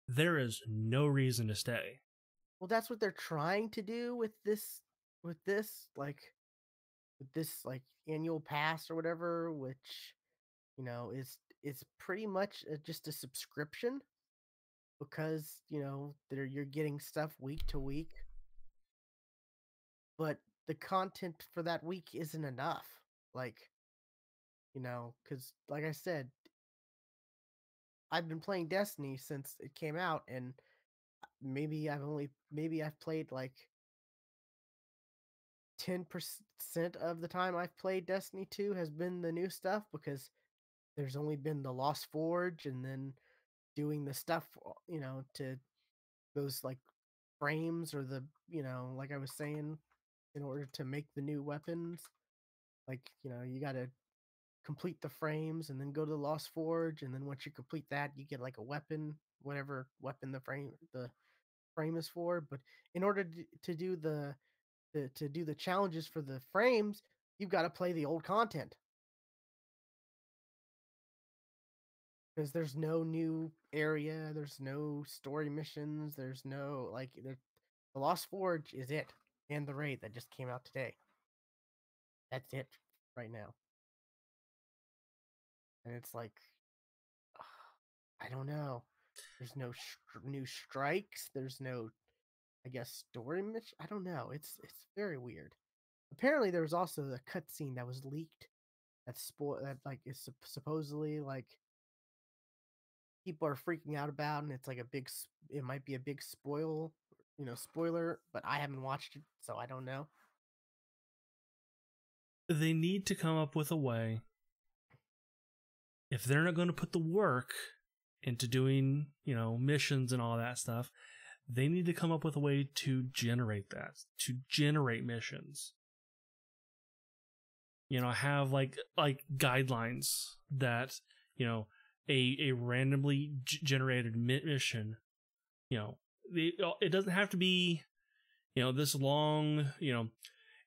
there is no reason to stay. well, that's what they're trying to do with this like with this like annual pass or whatever, which is pretty much just a subscription, because you're getting stuff week to week, but the content for that week isn't enough. Like, because like I said, I've been playing Destiny since it came out, and maybe I've played like 10% of the time I've played Destiny 2 has been the new stuff, because there's only been the Lost Forge, and then doing the stuff, to those like frames, or the like I was saying, in order to make the new weapons, like you got to complete the frames and then go to the Lost Forge, and then once you complete that, you get like a weapon, whatever weapon the frame is for. But in order to do to do the challenges for the frames, you've got to play the old content, because there's no new area, there's no story missions, there's no like the Lost Forge is it, and the raid that just came out today. That's it right now. And it's like, I don't know. There's no new strikes. There's no, I guess, story mission. I don't know. It's very weird. Apparently, there was also the cutscene that was leaked. That like is supposedly like people are freaking out about, and it's like it might be a big spoiler. But I haven't watched it, so I don't know. They need to come up with a way. If they're not going to put the work into doing, missions and all that stuff, they need to come up with a way to generate missions. Have like guidelines that, a randomly generated mission, it doesn't have to be, this long,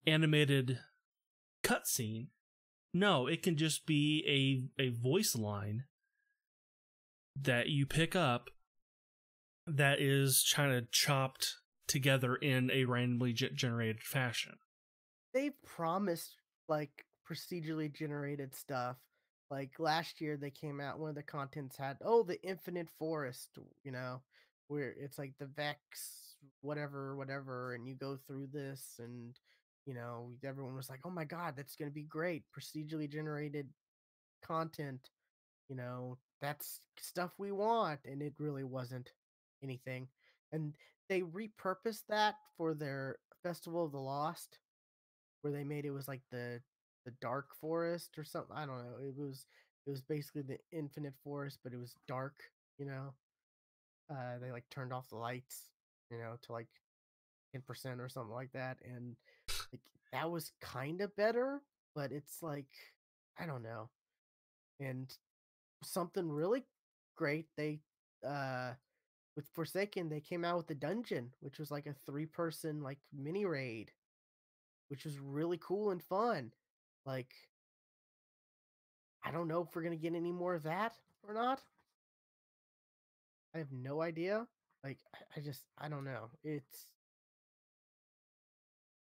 animated cutscene. No, it can just be a voice line that you pick up that is kind of chopped together in a randomly generated fashion. They've promised like procedurally generated stuff. Like last year, they came out. One of the contents had the infinite forest. Where it's like the Vex, whatever, whatever, and you go through this, and everyone was like, "Oh my god, that's gonna be great!" Procedurally generated content. That's stuff we want, and it really wasn't anything. And they repurposed that for their Festival of the Lost, where they made it was like the dark forest or something. I don't know. It was basically the infinite forest, but it was dark. You know, they like turned off the lights, to like 10% or something like that, and like that was kind of better. But it's like I don't know. And something really great, they uh with Forsaken, they came out with the dungeon, which was like a 3-person like mini raid, which was really cool and fun. Like I don't know if we're gonna get any more of that or not. I have no idea. Like I don't know. It's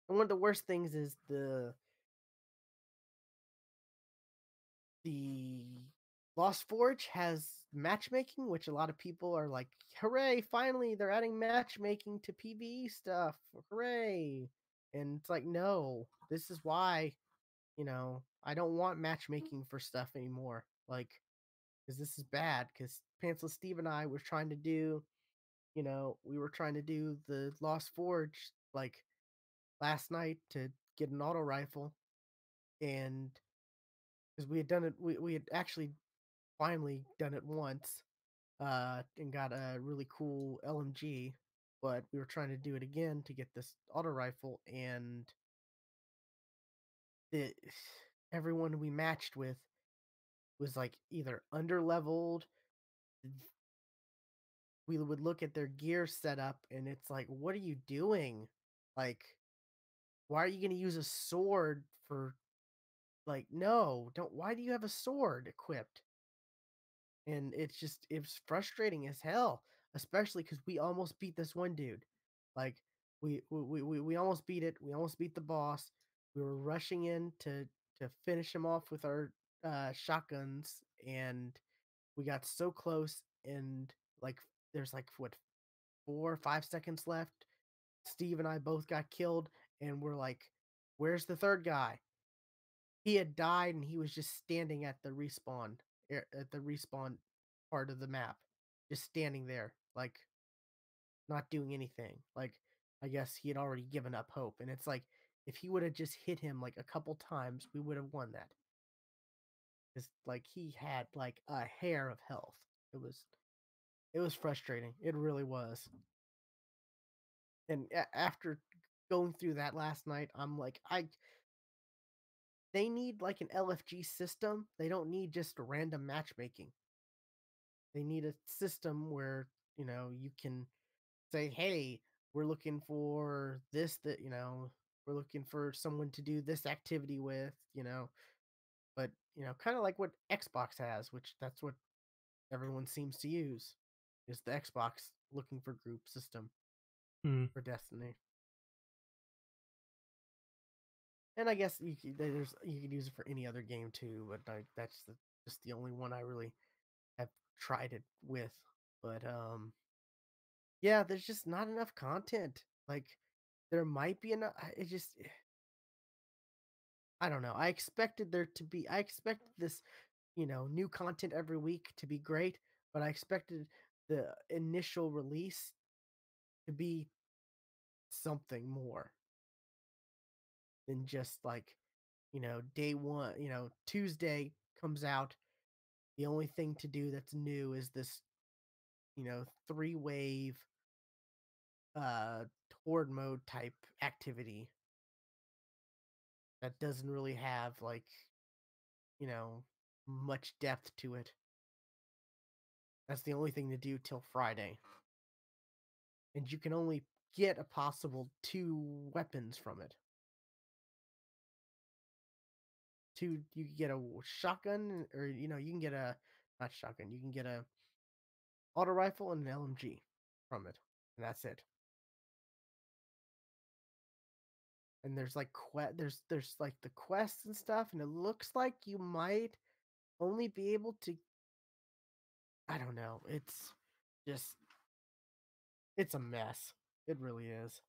one of the worst things is the Lost Forge has matchmaking, which a lot of people are like, "Hooray! Finally, they're adding matchmaking to PVE stuff! Hooray!" And it's like, no, this is why I don't want matchmaking for stuff anymore. Like, because this is bad. Because Pantsless Steve and I were trying to do, we were trying to do the Lost Forge like last night to get an auto rifle, and because we had done it, we had actually finally done it once, and got a really cool LMG, but we were trying to do it again to get this auto rifle, and the everyone we matched with was like either under leveled. We would look at their gear setup, and it's like, what are you doing? Like, why are you going to use a sword for, like, no, don't. Why do you have a sword equipped? And it's frustrating as hell, especially because we almost beat this one dude. Like we almost beat it. We almost beat the boss. We were rushing in to finish him off with our shotguns, and we got so close. And like there's like what 4 or 5 seconds left. Steve and I both got killed, and we're like, "Where's the third guy?" He had died, and he was just standing at the respawn part of the map, just standing there, like not doing anything. Like I guess he had already given up hope, and it's like if he would have just hit him like a couple times, we would have won that. Because like he had like a hair of health. It was frustrating. It really was. And after going through that last night, I'm like, they need like an LFG system. They don't need just random matchmaking. They need a system where, you can say, "Hey, we're looking for this that, we're looking for someone to do this activity with, but, kind of like what Xbox has, which that's what everyone seems to use is the Xbox looking for group system Hmm. for Destiny. And I guess you could use it for any other game too, but that's just the only one I really have tried it with. But yeah, there's just not enough content. Like there might be enough. It just I don't know. I expected this, new content every week to be great, but I expected the initial release to be something more than just like, day one, Tuesday comes out. The only thing to do that's new is this, 3-wave uh horde mode type activity that doesn't really have like, you know, much depth to it. That's the only thing to do till Friday. And you can only get a possible 2 weapons from it. You can get a shotgun, or you can get a not shotgun. You can get a auto rifle and an LMG from it, and that's it. And there's like there's like the quests and stuff, and it looks like you might only be able to. I don't know. Just it's a mess. It really is.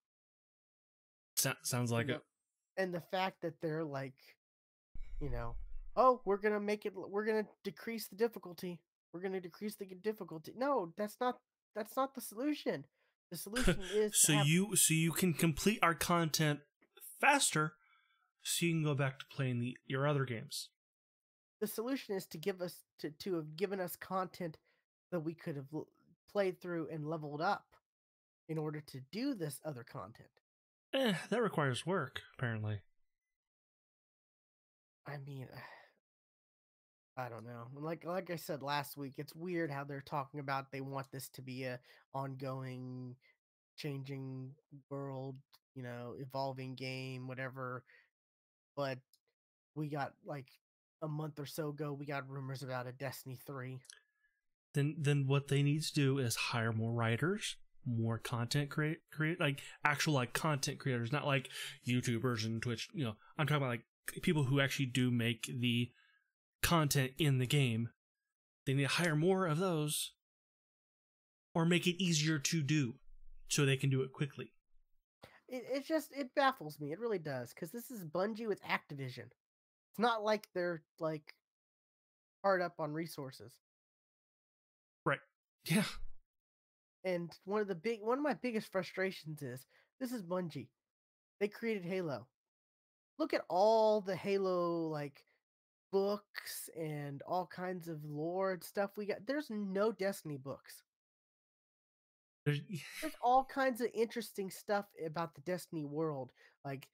Sounds like And it. the fact that they're like, you know, oh, we're gonna decrease the difficulty. We're gonna decrease the difficulty. No, that's not the solution. The solution is to have So you can complete our content faster, so you can go back to playing your other games. the solution is to give us to have given us content that we could have played through and leveled up in order to do this other content. That requires work, apparently. I mean, I don't know. Like I said last week, it's weird how they're talking about they want this to be a ongoing, changing world, evolving game, whatever. But we got like a month or so ago, we got rumors about a Destiny 3. Then what they need to do is hire more writers, more content create like actual like content creators, not like YouTubers and Twitch. I'm talking about like people who actually do make the content in the game. They need to hire more of those, or make it easier to do, so they can do it quickly. It baffles me. It really does, because this is Bungie with Activision. It's not like they're like hard up on resources. Right? Yeah. And one of my biggest frustrations is this is Bungie. They created Halo. Look at all the Halo like books and all kinds of lore and stuff we got. There's no Destiny books. There's, There's all kinds of interesting stuff about the Destiny world. Like,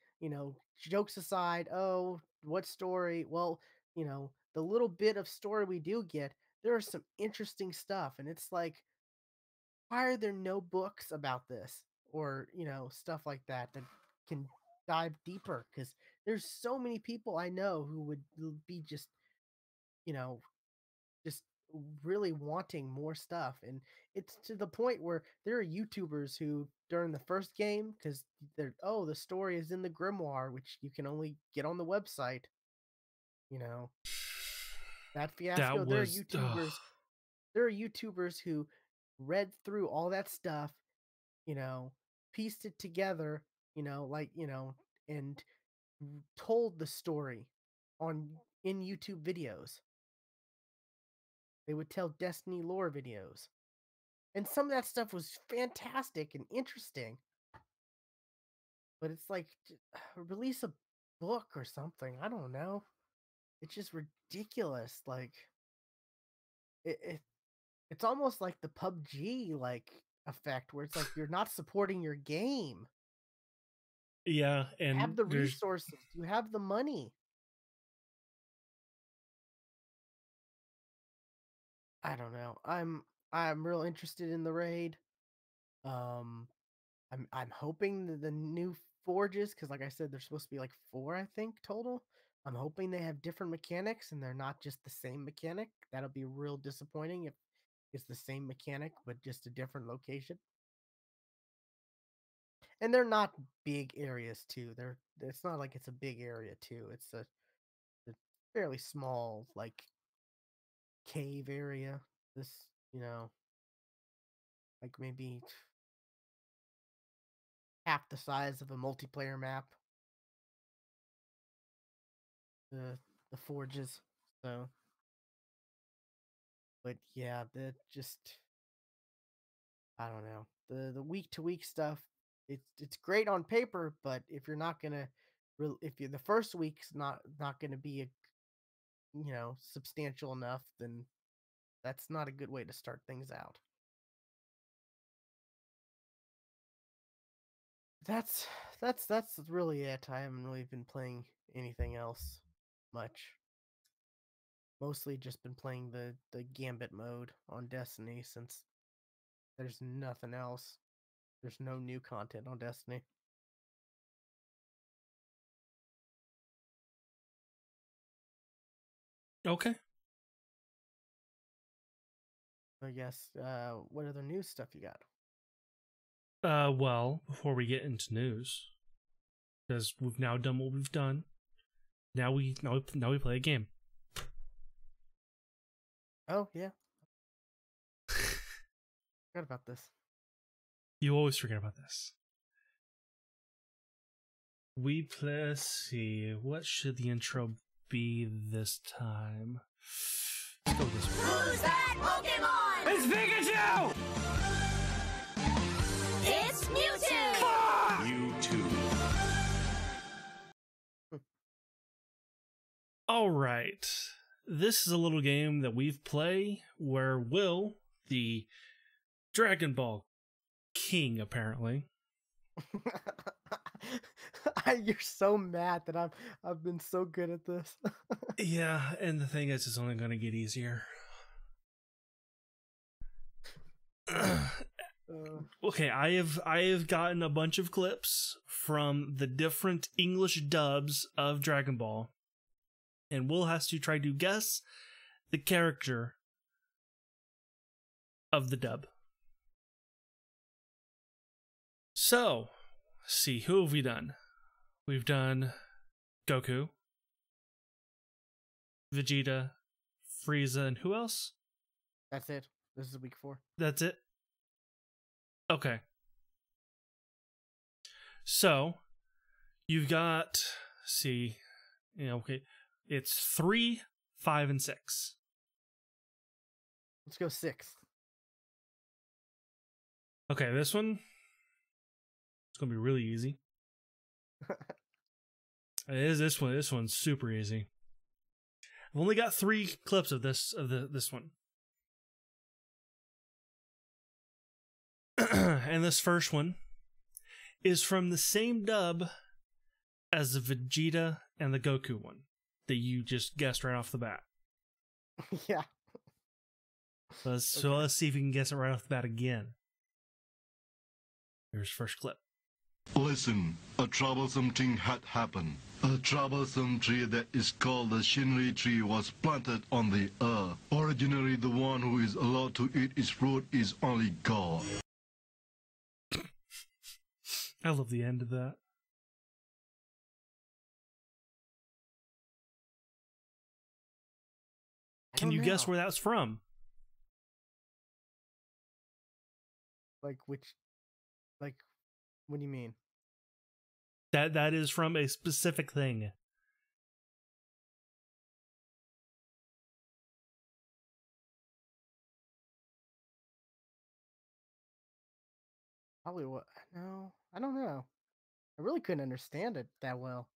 jokes aside, oh, what story? Well, the little bit of story we do get, there are some interesting stuff. And it's like, why are there no books about this? Or, stuff like that can dive deeper? Because there's so many people I know who would be you know, just really wanting more stuff. And it's to the point where there are YouTubers who during the first game, because the story is in the grimoire, which you can only get on the website, you know that that fiasco. was There are YouTubers who read through all that stuff, you know pieced it together, and told the story on in YouTube videos. They would tell Destiny lore videos. And some of that stuff was fantastic and interesting. But it's like, release a book or something. I don't know. It's just ridiculous. Like, it's almost like the PUBG like effect, where it's like you're not supporting your game. yeah, You and have the there's resources. You have the money. I don't know. I'm real interested in the raid. Um, I'm hoping that the new forges, because like I said, there's supposed to be like 4, I think, total. I'm hoping they have different mechanics and they're not just the same mechanic. That'll be real disappointing if it's the same mechanic but just a different location. And they're not big areas too. It's not like it's a big area too. It's a fairly small like cave area. This, like maybe half the size of a multiplayer map. The forges. So, but yeah, that just I don't know. The week to week stuff, it's great on paper, but if you're not gonna if you the first week's not gonna be substantial enough, then that's not a good way to start things out. That's that's really it. I haven't really been playing anything else much. Mostly just been playing the Gambit mode on Destiny, since there's nothing else. There's no new content on Destiny. Okay. I guess. What other news stuff you got? Well, before we get into news, because we've now done what we've done, now we play a game. Oh yeah, forgot about this. You always forget about this. We play. Let's see. What should the intro be this time? Let's go this way. Who's that Pokemon? It's Pikachu! It's Mewtwo! Mewtwo. All right. This is a little game that we've played where Will, the Dragon Ball King, apparently. You're so mad that I've been so good at this. Yeah, and the thing is, it's only going to get easier. Okay, I have gotten a bunch of clips from the different English dubs of Dragon Ball, and Will has to try to guess the character of the dub. So, let's see, who have we done? We've done Goku, Vegeta, Frieza, and who else? That's it. This is week 4. That's it? Okay. So, you've got, let's see, okay, it's 3, 5, and 6. Let's go 6. Okay, this one, it's going to be really easy. It is this one. This one's super easy. I've only got 3 clips of this one. And this first one is from the same dub as the Vegeta and the Goku one that you just guessed right off the bat. Yeah. So let's see if you can guess it right off the bat again. Here's first clip. Listen, a troublesome thing had happened. A troublesome tree that is called the Shinri tree was planted on the earth. Originally, the one who is allowed to eat its fruit is only God. I love the end of that. Can you guess where that's from? Like what do you mean? That is from a specific thing. Probably what? No, I don't know. I really couldn't understand it that well.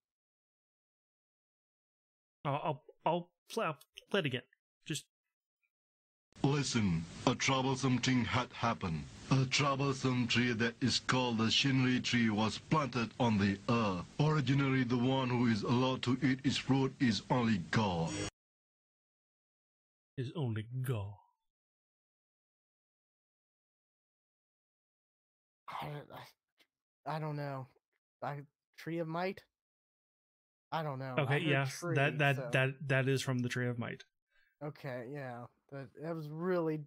I'll play it again. Just Listen, a troublesome thing had happened. A troublesome tree that is called the Shinri tree was planted on the earth. Originally, the one who is allowed to eat its fruit is only God. is only go. I don't know. Tree of Might? I don't know. Okay, yeah, tree, that is from the Tree of Might. Okay, yeah. That was really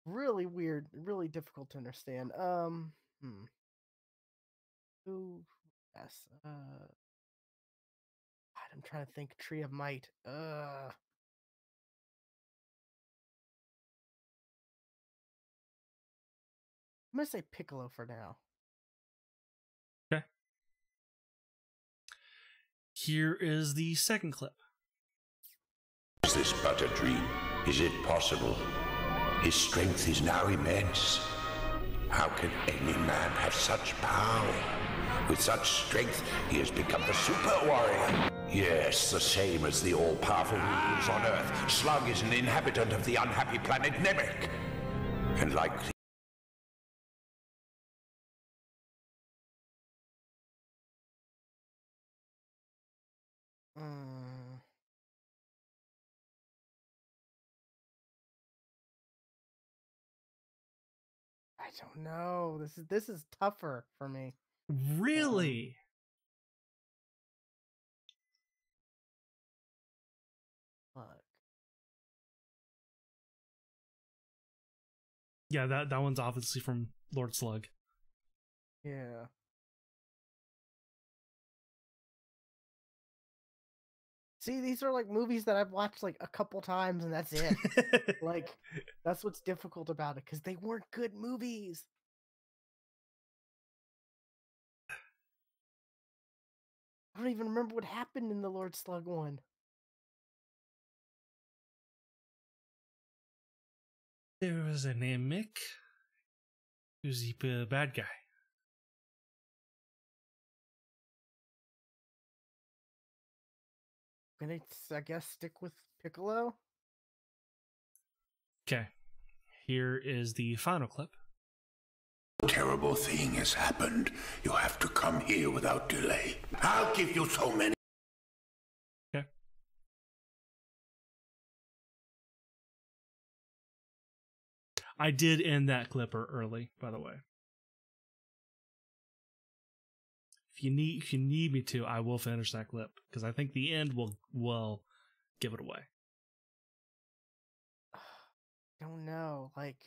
really weird, really difficult to understand. Ooh, yes. I'm trying to think. Tree of Might. I'm gonna say Piccolo for now. Okay. Here is the second clip. Is this but a dream? Is it possible? His strength is now immense. How can any man have such power? With such strength, he has become the super warrior. Yes, the same as the all-powerful who lives on Earth. Slug is an inhabitant of the unhappy planet Namek. And like I don't know. This is tougher for me. Really? Yeah, that one's obviously from Lord Slug. Yeah. See, these are like movies that I've watched like a couple times and that's it. Like, that's what's difficult about it, because they weren't good movies. I don't even remember what happened in the Lord Slug one. There was a name Mick. Who's the bad guy? Gonna, I guess, stick with Piccolo. Okay. Here is the final clip. A terrible thing has happened. You have to come here without delay. I'll give you so many. Okay. I did end that clipper early, by the way. If you need me to, I will finish that clip because I think the end will give it away. Don't know, like.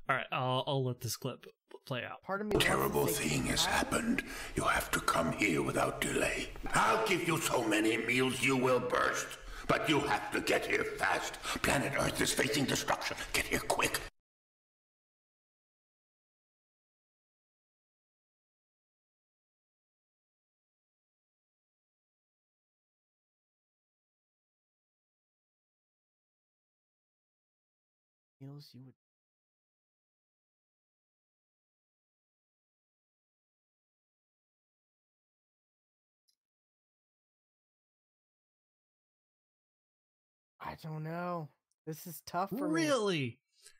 All right, I'll let this clip play out. Part of me. A terrible thing has happened. You have to come here without delay. I'll give you so many meals you will burst. But you have to get here fast. Planet Earth is facing destruction. Get here quick. Meals you would. I don't know. This is tough for me. Really?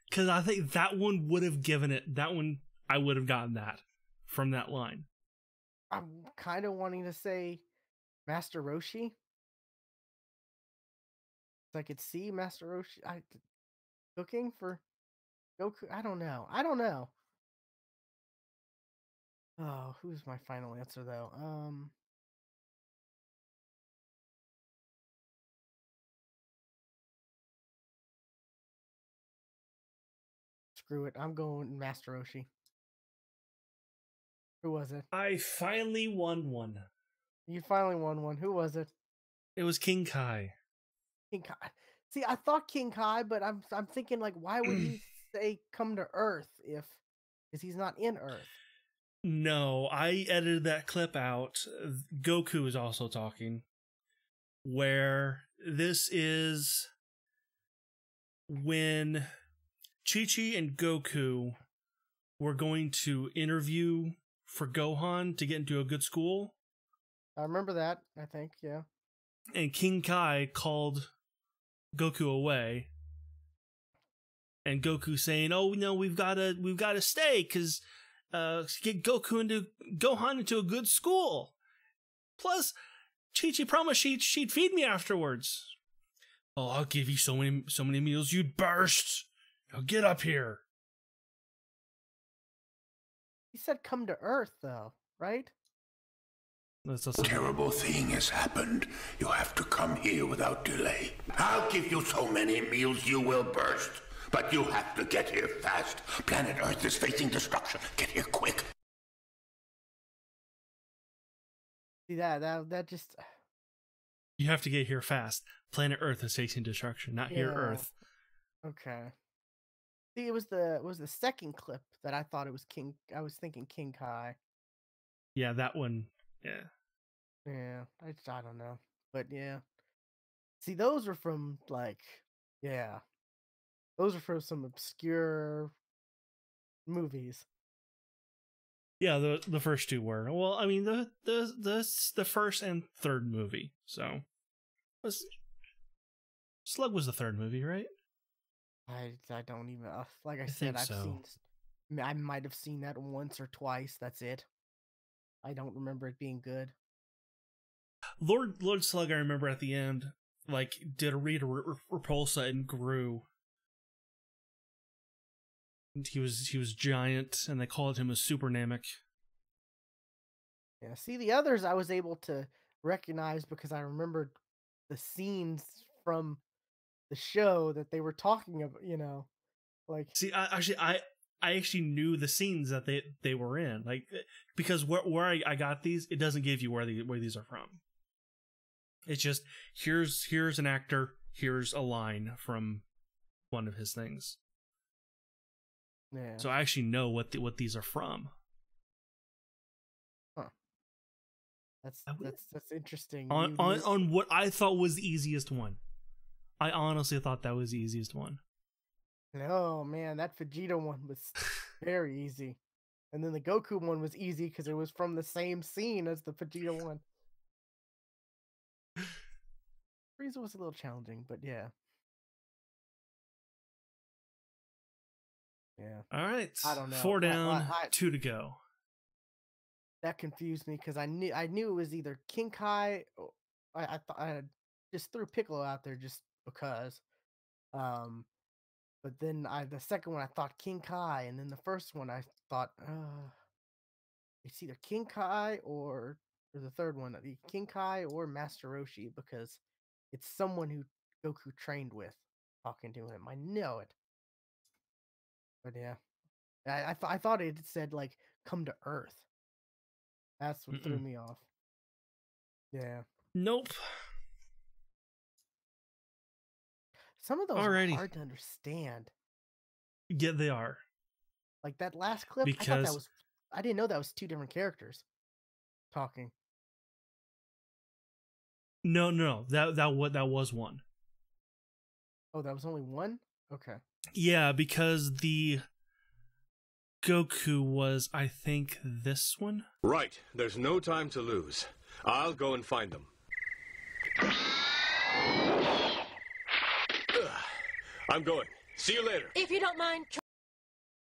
Because I think that one would have given it. That one, I would have gotten that from that line. I'm kind of wanting to say Master Roshi. I could see Master Roshi cooking for Goku. I don't know. Oh, who's my final answer though? Screw it. I'm going Master Roshi. Who was it? I finally won one. You finally won one. Who was it? It was King Kai. King Kai. See, I thought King Kai, but I'm thinking like, why would he say come to Earth because he's not in Earth? No, I edited that clip out. Goku is also talking. Where this is when Chi-Chi and Goku were going to interview for Gohan to get into a good school. I remember that, I think, yeah. And King Kai called Goku away. And Goku saying, "Oh no, we've got to stay because get Gohan into a good school. Plus, Chi-Chi promised she'd feed me afterwards. Oh, I'll give you so many meals you'd burst. Now get up here." He said come to Earth, though, right? A terrible thing has happened. You have to come here without delay. I'll give you so many meals you will burst. But you have to get here fast. Planet Earth is facing destruction. Get here quick. See that just. You have to get here fast. Planet Earth is facing destruction, not here Earth. Okay. See, it was the second clip that I thought it was King. I was thinking King Kai. Yeah, that one. Yeah. Yeah, I don't know, but yeah. See, those are from like, yeah, those are from some obscure movies. Yeah, the first two were. Well, I mean the first and third movie. So, Slug was the third movie, right? I don't even like I think said I've so. seen. I might have seen that once or twice. That's it. I don't remember it being good. Lord Slug, I remember at the end, like did a Rita Repulsa and grew. And he was giant, and they called him a Super Namek. Yeah, see, the others I was able to recognize because I remembered the scenes from the show that they were talking about, Like, See, I actually knew the scenes that they were in, like, because where I got these, it doesn't give you where these are from. It's just here's an actor, here's a line from one of his things. yeah. So I actually know what these are from. Huh. That's interesting. On what I thought was the easiest one. I honestly thought that was the easiest one. Oh man, that Vegeta one was very easy. And then the Goku one was easy because it was from the same scene as the Vegeta one. Frieza was a little challenging, but yeah. Yeah. All right. I don't know. 4 down, 2 to go. That confused me because I knew it was either King Kai. Or, I thought I just threw Piccolo out there just because. But then the second one I thought King Kai, and then the first one I thought it's either King Kai or the third one, King Kai or Master Roshi, because it's someone who Goku trained with talking to him. I know it. But yeah, I thought it said like come to Earth. That's what threw me off. Yeah. Nope. Some of those Alrighty. are hard to understand. Yeah, they are. Like that last clip, Because I didn't know that was two different characters talking. No. That was one. Oh, that was only one? Okay. Yeah, because the Goku was, I think, this one. Right. There's no time to lose. I'll go and find them. I'm going. See you later. If you don't mind.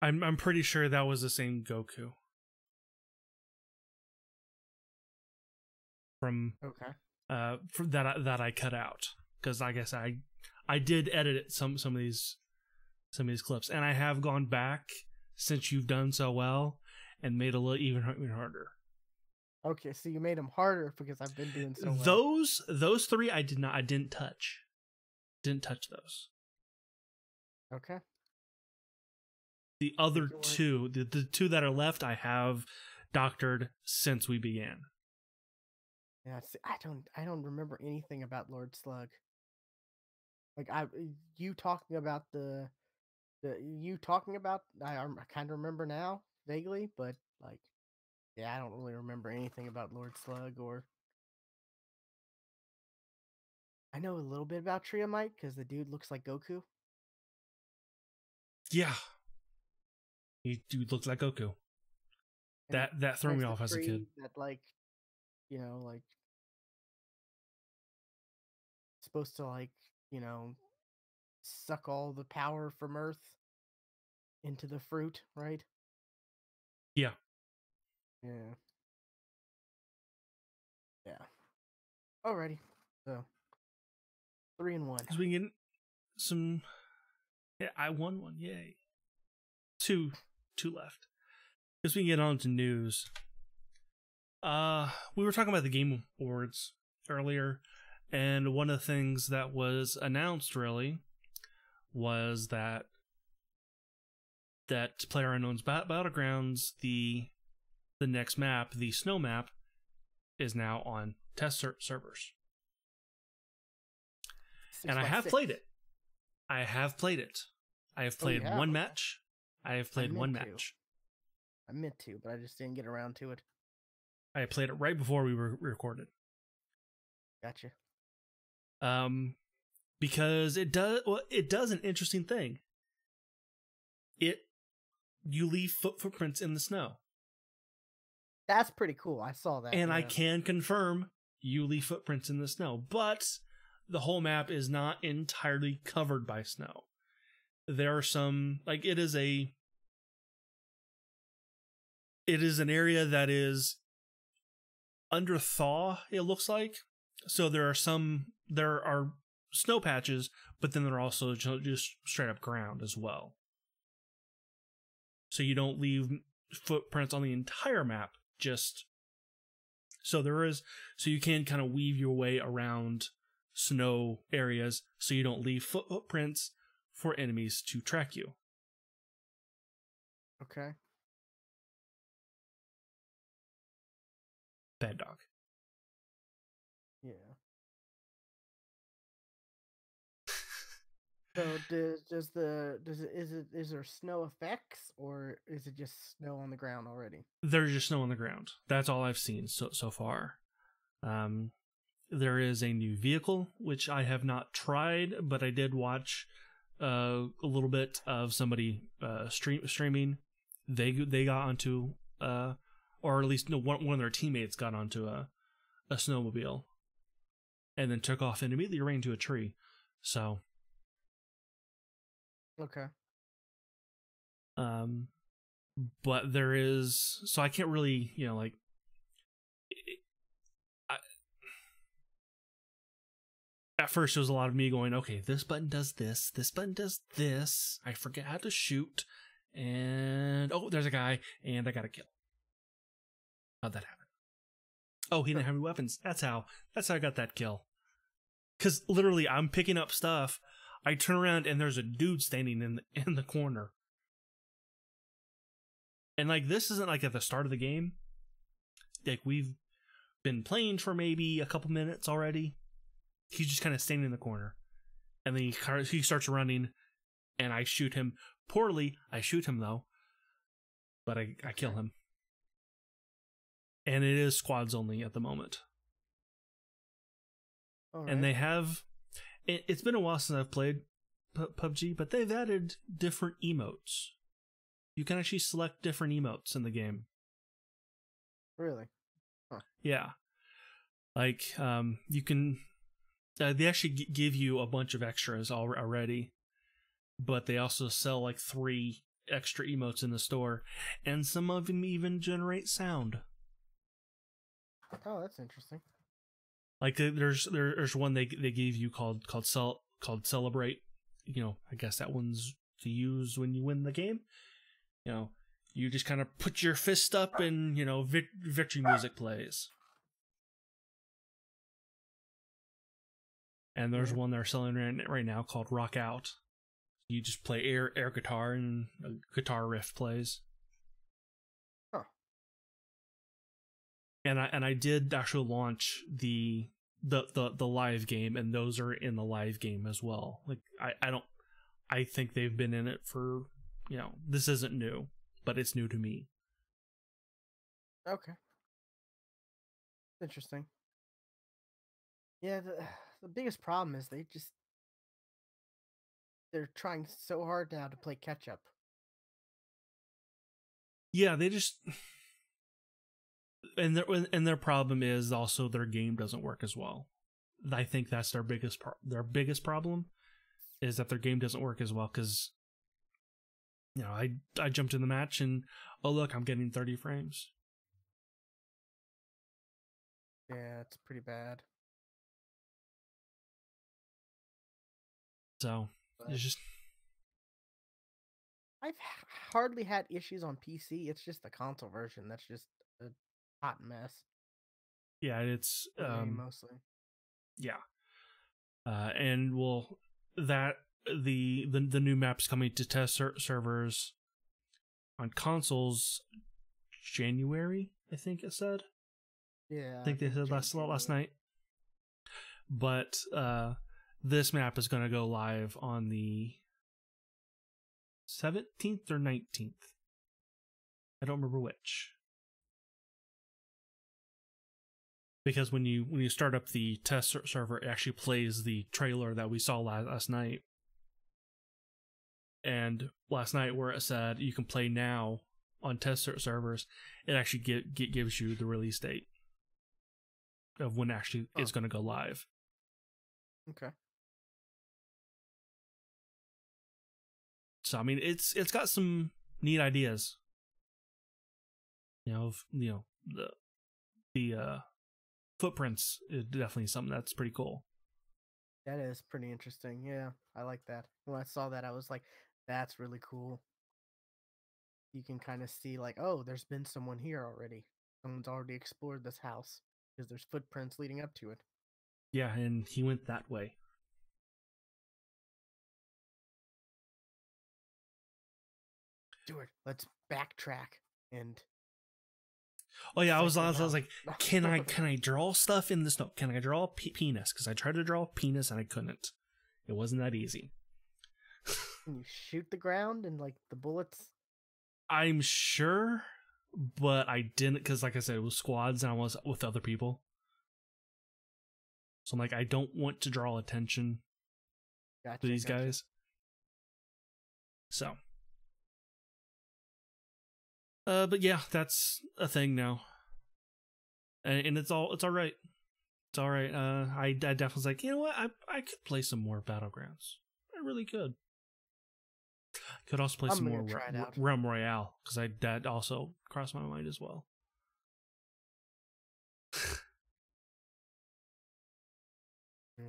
I'm pretty sure that was the same Goku. From that I cut out, because I guess I did edit some of these clips, and I have gone back since you've done so well and made it a little even harder. Okay, so you made them harder because I've been doing so well. Those 3 I didn't touch. Didn't touch those. Okay. The other 2, the 2 that are left, I have doctored since we began. Yeah, see, I don't remember anything about Lord Slug. Like you talking about I kind of remember now vaguely, but like yeah, I don't really remember anything about Lord Slug. Or I know a little bit about Triomite because the dude looks like Goku. Yeah. He looks like Goku. And That threw me off as a kid. That like, like supposed to like, suck all the power from Earth into the fruit, right? Yeah. Yeah. Yeah. Alrighty. So 3 and 1. So we can get some. Yeah, I won one. Yay. Two left. Because we can get on to news. We were talking about the Game Awards earlier, and one of the things that was announced really was that PlayerUnknown's Battlegrounds, the next map, the snow map, is now on test servers. And I have played it. I have played one match. I have played one match. I meant to, but I just didn't get around to it. I played it right before we were recorded. Gotcha. Because it does an interesting thing. You leave footprints in the snow. That's pretty cool. I saw that. And yeah. I can confirm you leave footprints in the snow, but the whole map is not entirely covered by snow. There are some, like, it is an area that is under thaw, it looks like. So there are snow patches, but then there are also just straight up ground as well. So you don't leave footprints on the entire map, just so you can kind of weave your way around snow areas so you don't leave footprints for enemies to track you. Okay. Bad dog. Yeah. So is there snow effects or is it just snow on the ground already? There's just snow on the ground. That's all I've seen so far. There is a new vehicle which I have not tried, but I did watch a little bit of somebody streaming. They got onto or at least no, one of their teammates got onto a snowmobile and then took off and immediately ran into a tree. So Okay. but there is, so I can't really, like, at first it was a lot of me going, okay, this button does this button does this, I forget how to shoot, and oh, there's a guy, and I got a kill. How'd that happen? Oh, he didn't have any weapons. That's how I got that kill. Because literally, I'm picking up stuff, I turn around, and there's a dude standing in the corner. And, like, this isn't, like, at the start of the game. Like, we've been playing for maybe a couple minutes already. He's just kind of standing in the corner. And then he starts running, and I shoot him. Poorly, I shoot him, though. But I kill him. And it is squads only at the moment. Right. And they have... It's been a while since I've played PUBG, but they've added different emotes. You can actually select different emotes in the game. Really? Huh. Yeah. Like, you can... they actually give you a bunch of extras already, but they also sell like 3 extra emotes in the store, and some of them even generate sound. Oh, that's interesting. Like there's one they gave you called Celebrate. I guess that one's to use when you win the game. You just kind of put your fist up and victory music plays. And there's one they're selling right now called Rock Out. You just play air guitar and a guitar riff plays. Huh. And I did actually launch the live game, and those are in the live game as well. Like I think they've been in it for, this isn't new, but it's new to me. Okay. Interesting. Yeah, the biggest problem is they're trying so hard now to play catch up. Yeah, they just and their problem is also their game doesn't work as well. I think that's their biggest problem is that their game doesn't work as well because I jumped in the match and oh look, I'm getting 30 frames. Yeah, it's pretty bad. So it's just I've hardly had issues on PC. It's just the console version that's just a hot mess. Yeah, it's mostly. Yeah. And that the new map's coming to test servers on consoles January, I think it said. Yeah. I think they said last night. But this map is going to go live on the 17th or 19th. I don't remember which. Because when you start up the test server, it actually plays the trailer that we saw last night. And last night, where it said you can play now on test servers, it actually gives you the release date of when actually it's going to go live. Okay. So I mean, it's got some neat ideas. The footprints is definitely something that's pretty cool. That is pretty interesting. Yeah, I like that. When I saw that, I was like, that's really cool. You can kind of see like, oh, there's been someone here already. Someone's already explored this house because there's footprints leading up to it. Yeah, and he went that way. Stuart, let's backtrack and Oh yeah, I was cipher honest. I was them like, out. can I draw stuff in this? No, can I draw a penis? Because I tried to draw a penis and I couldn't. It wasn't that easy. Can you shoot the ground and like the bullets? I'm sure, but I didn't because, like I said, it was squads and I was with other people. So I'm like, I don't want to draw attention Gotcha, to these gotcha. guys. So, but yeah, that's a thing now, and it's all right. It's all right. I definitely was like, you know what, I could play some more Battlegrounds. I really could. Could also play I'm some gonna more try it out. Realm Royale because that also crossed my mind as well.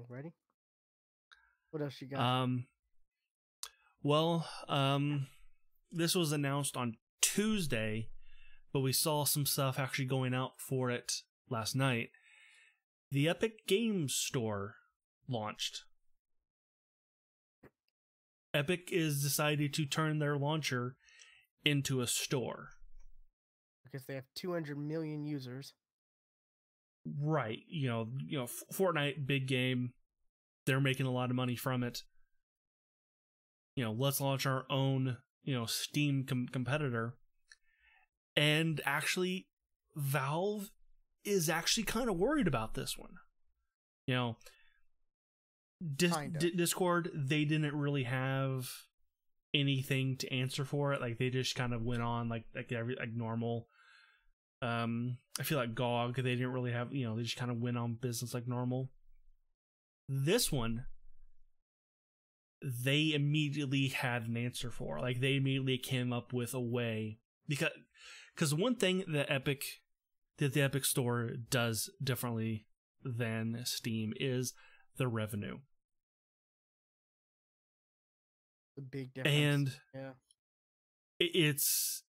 Ready? What else you got? Well, this was announced on Tuesday, but we saw some stuff actually going out for it last night. The Epic Games Store launched. Epic is decided to turn their launcher into a store. Because they have 200 million users. Right. Fortnite, big game. They're making a lot of money from it. Let's launch our own, Steam competitor. And actually, Valve is actually kind of worried about this one. Discord, they didn't really have anything to answer for it. Like they just kind of went on like normal. I feel like GOG, they didn't really have, they just kind of went on business like normal. This one, they immediately had an answer for. Like they immediately came up with a way, because one thing that the Epic Store does differently than Steam is the revenue. The big difference. And yeah, it's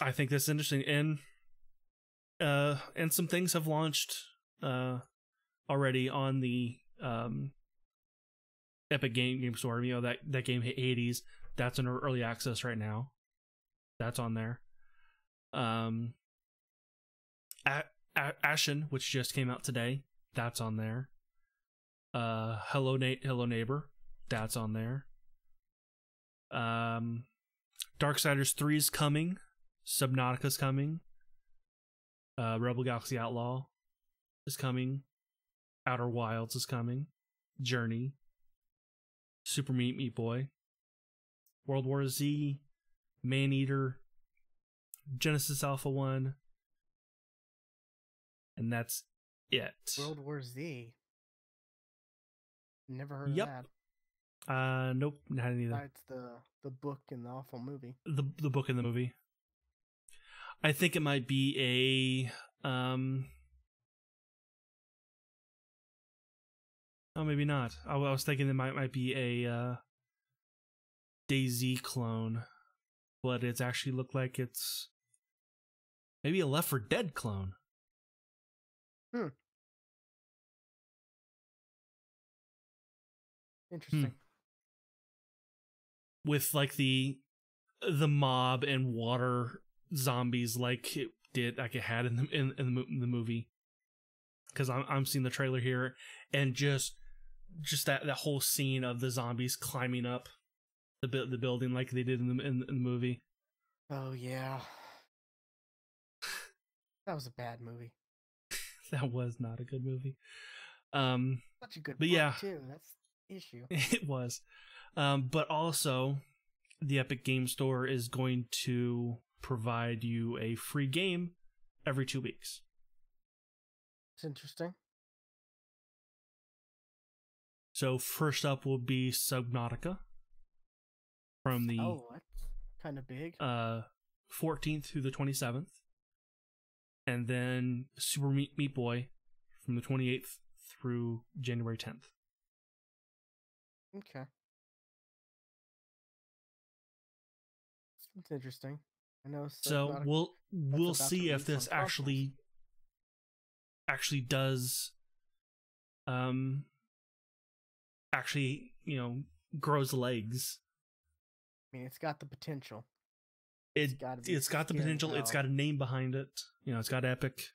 I think that's interesting, and some things have launched already on the Epic Game Store. You know, that game Hades, that's in early access right now. That's on there. Ashen, which just came out today, that's on there. Hello Neighbor, that's on there. Darksiders 3 is coming. Subnautica's coming. Rebel Galaxy Outlaw is coming. Outer Wilds is coming. Journey. Super Meat Boy. World War Z. Maneater. Genesis Alpha 1. And that's it. World War Z. Never heard Yep. of that. Nope, not either. Besides the book and the awful movie. The book and the movie. I think it might be a oh, maybe not. I was thinking it might be a DayZ clone, but it's actually looked like it's maybe a Left 4 Dead clone. Interesting. With like the mob and water zombies like it had in the movie. Because I'm seeing the trailer here, and just that whole scene of the zombies climbing up the building like they did in the movie. Oh yeah, that was a bad movie. That was not a good movie. Such a good but book yeah, too. That's the issue. it was. But also, the Epic Game Store is going to provide you a free game every 2 weeks. It's interesting. So first up will be Subnautica from the that's kind of big. 14th through the 27th, and then Super Meat Boy from the 28th through January 10th. Okay, it's interesting. I know. So we'll see if this actually does actually, you know, grows legs. I mean, it's got the potential. It's got the potential. It's got a name behind it. You know, it's got Epic.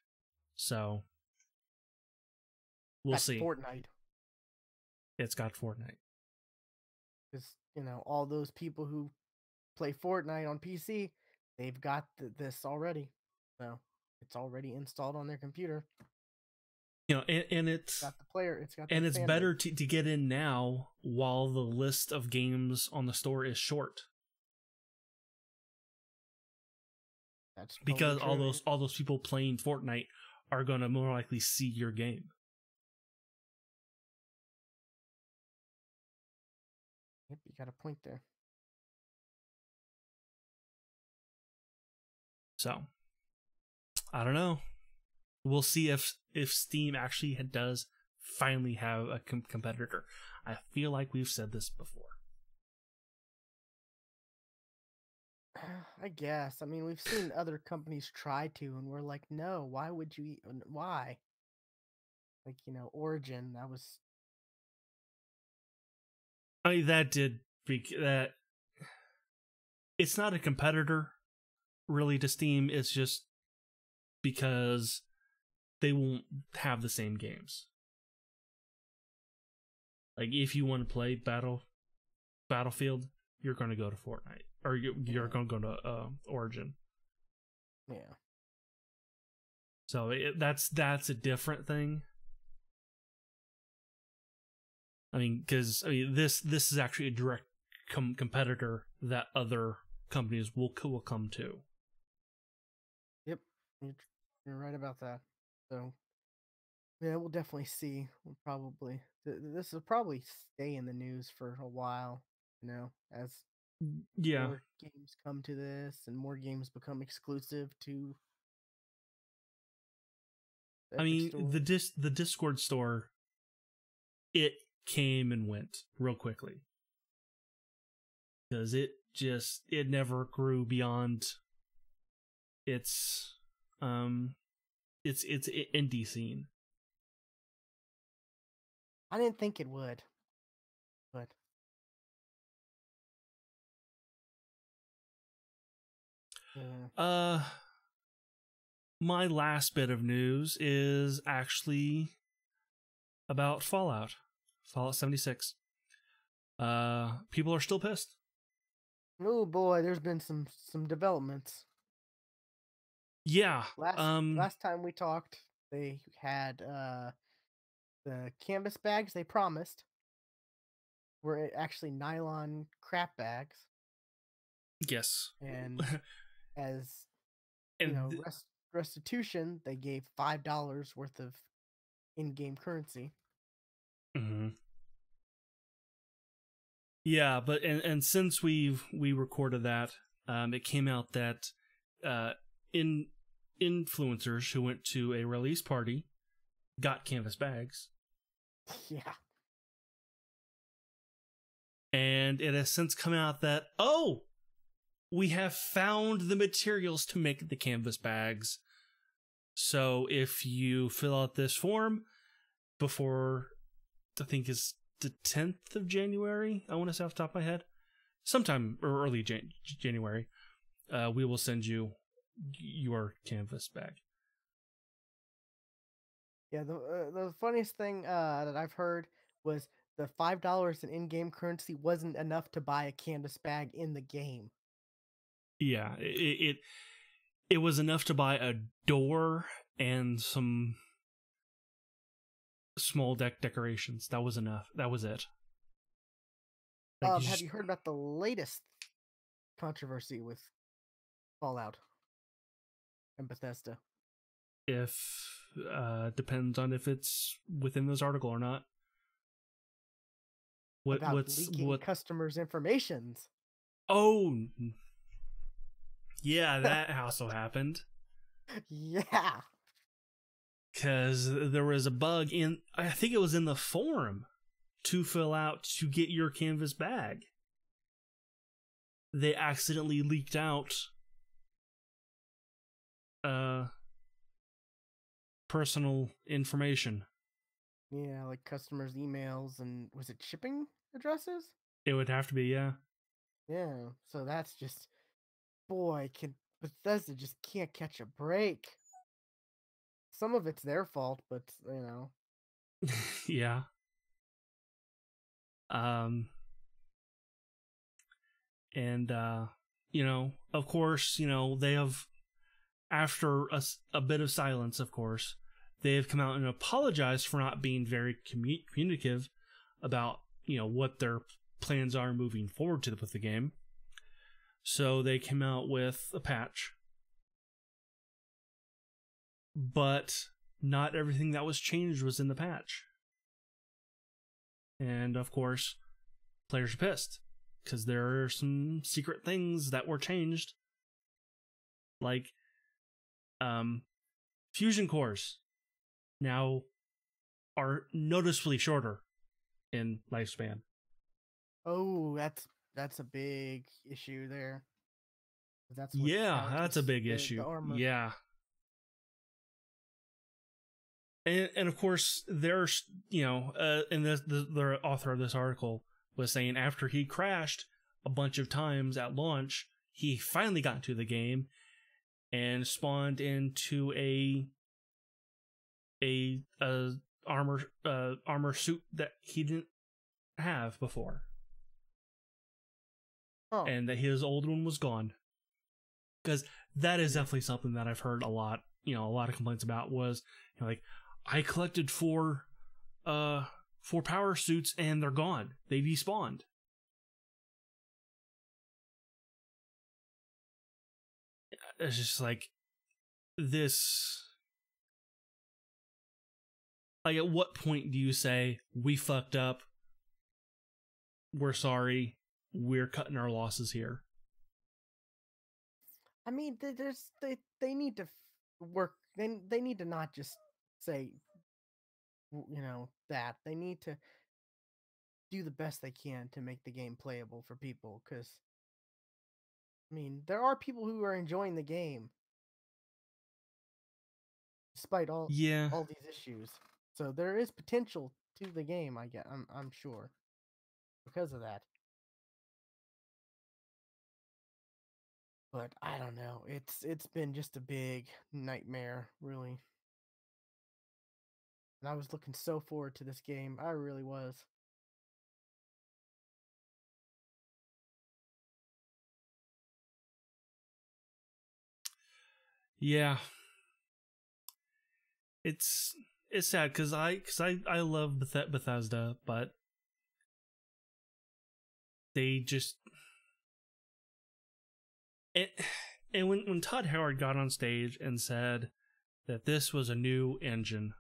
So we'll see. Fortnite. It's got Fortnite. Because, you know, all those people who play Fortnite on PC, they've got this already. So it's already installed on their computer. You know, and it's got the player. It's got, and it's better to get in now while the list of games on the store is short. That's totally because true. all those people playing Fortnite are going to more likely see your game. Yep, you got a point there. So, I don't know. We'll see if Steam actually does finally have a competitor. I feel like we've said this before. I guess. I mean, we've seen other companies try to, and we're like, no, why would you? Why? Like, you know, Origin, that was... I mean, that it's not a competitor really to Steam. It's just because they won't have the same games. Like, if you want to play Battlefield, you're going to go to Fortnite, or you're going to go to Origin. Yeah. So that's a different thing. I mean, because this is actually a direct competitor that other companies will come to. Yep, you're right about that. So, yeah, we'll definitely see. We'll probably this will probably stay in the news for a while. You know, as more games come to this and more games become exclusive to. I mean, the Discord store, it came and went real quickly because it never grew beyond its indie scene. I didn't think it would, but yeah. My last bit of news is actually about Fallout 76. People are still pissed. Oh boy, there's been some developments. Yeah. Last time we talked, they had the canvas bags they promised were actually nylon crap bags, Yes. and as And restitution, they gave $5 worth of in-game currency. mhm. Yeah, but and since we recorded that, it came out that influencers who went to a release party got canvas bags, Yeah. and it has since come out that we have found the materials to make the canvas bags. So if you fill out this form before, I think is the 10th of January, I want to say off the top of my head, sometime or early January, we will send you your canvas bag. Yeah, the funniest thing that I've heard was the $5 in in-game currency wasn't enough to buy a canvas bag in the game. Yeah, it was enough to buy a door and some small decorations. That was enough. That was it. Like Have you heard about the latest controversy with Fallout and Bethesda? If depends on if it's within this article or not. About leaking customers' informations. Oh, yeah, that also happened. Yeah. Because there was a bug in, I think it was in the forum to fill out to get your canvas bag. They accidentally leaked out personal information. Yeah, like customers' emails and was it shipping addresses? It would have to be, yeah. Yeah, so that's just, boy, Bethesda just can't catch a break. Some of it's their fault, but Yeah. And of course, they have, after a bit of silence, of course, they have come out and apologized for not being very communicative about what their plans are moving forward with the game. So they came out with a patch, but not everything that was changed was in the patch. And of course, players are pissed because there are some secret things that were changed, like fusion cores now are noticeably shorter in lifespan. Oh, that's a big issue there. That's That's a big issue. Yeah. And of course, there's and the author of this article was saying after he crashed a bunch of times at launch, he finally got into the game and spawned into a armor suit that he didn't have before. Oh. And that his old one was gone. Because that is definitely something that I've heard a lot of complaints about was, like, I collected four power suits and they're gone. They despawned. It's just like this. Like, at what point do you say, we fucked up, we're sorry, we're cutting our losses here? I mean, they need to work. They need to not just say, that. They need to do the best they can to make the game playable for people. Because, I mean, there are people who are enjoying the game. despite all Yeah. all these issues. So there is potential to the game. I'm sure because of that. But I don't know. It's been just a big nightmare, really. And I was looking so forward to this game. I really was. Yeah. It's sad because I love Bethesda, but they just it, and when Todd Howard got on stage and said that this was a new engine,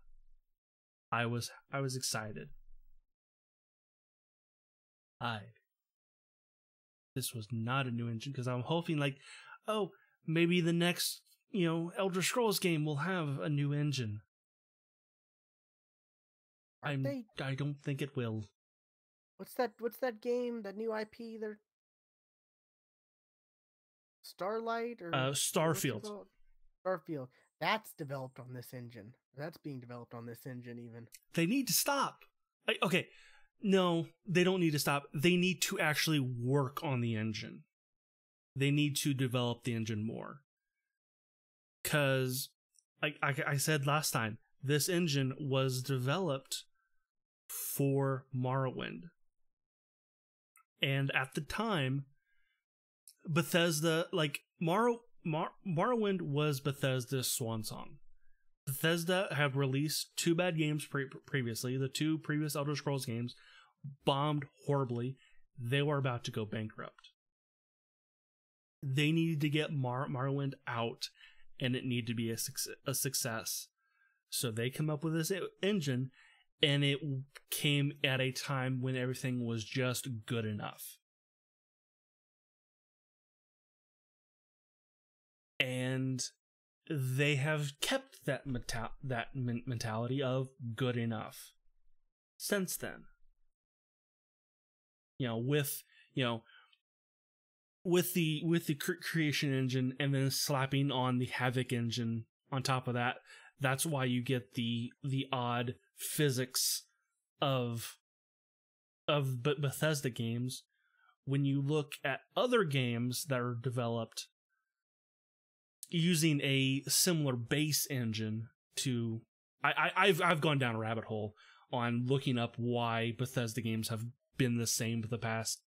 I was excited. This was not a new engine because I'm hoping like, oh, maybe the next Elder Scrolls game will have a new engine. Aren't they? I don't think it will. What's that game? That new IP? They're Starlight or what's it Starfield. called? Starfield. That's developed on this engine. That's being developed on this engine even. They need to stop. Okay, no, they don't need to stop. They need to actually work on the engine. They need to develop the engine more. Because, I said last time, this engine was developed for Morrowind. And at the time, Bethesda, like, Morrowind was Bethesda's swan song. Bethesda had released two bad games previously. The two previous Elder Scrolls games bombed horribly. They were about to go bankrupt. They needed to get Morrowind out, and it needed to be a success. So they come up with this engine, and it came at a time when everything was just good enough. And they have kept that mentality of good enough since then. With the creation engine and then slapping on the Havoc engine on top of that, that's why you get the odd physics of Bethesda games. When you look at other games that are developed using a similar base engine to, I've gone down a rabbit hole on looking up why Bethesda games have been the same for the past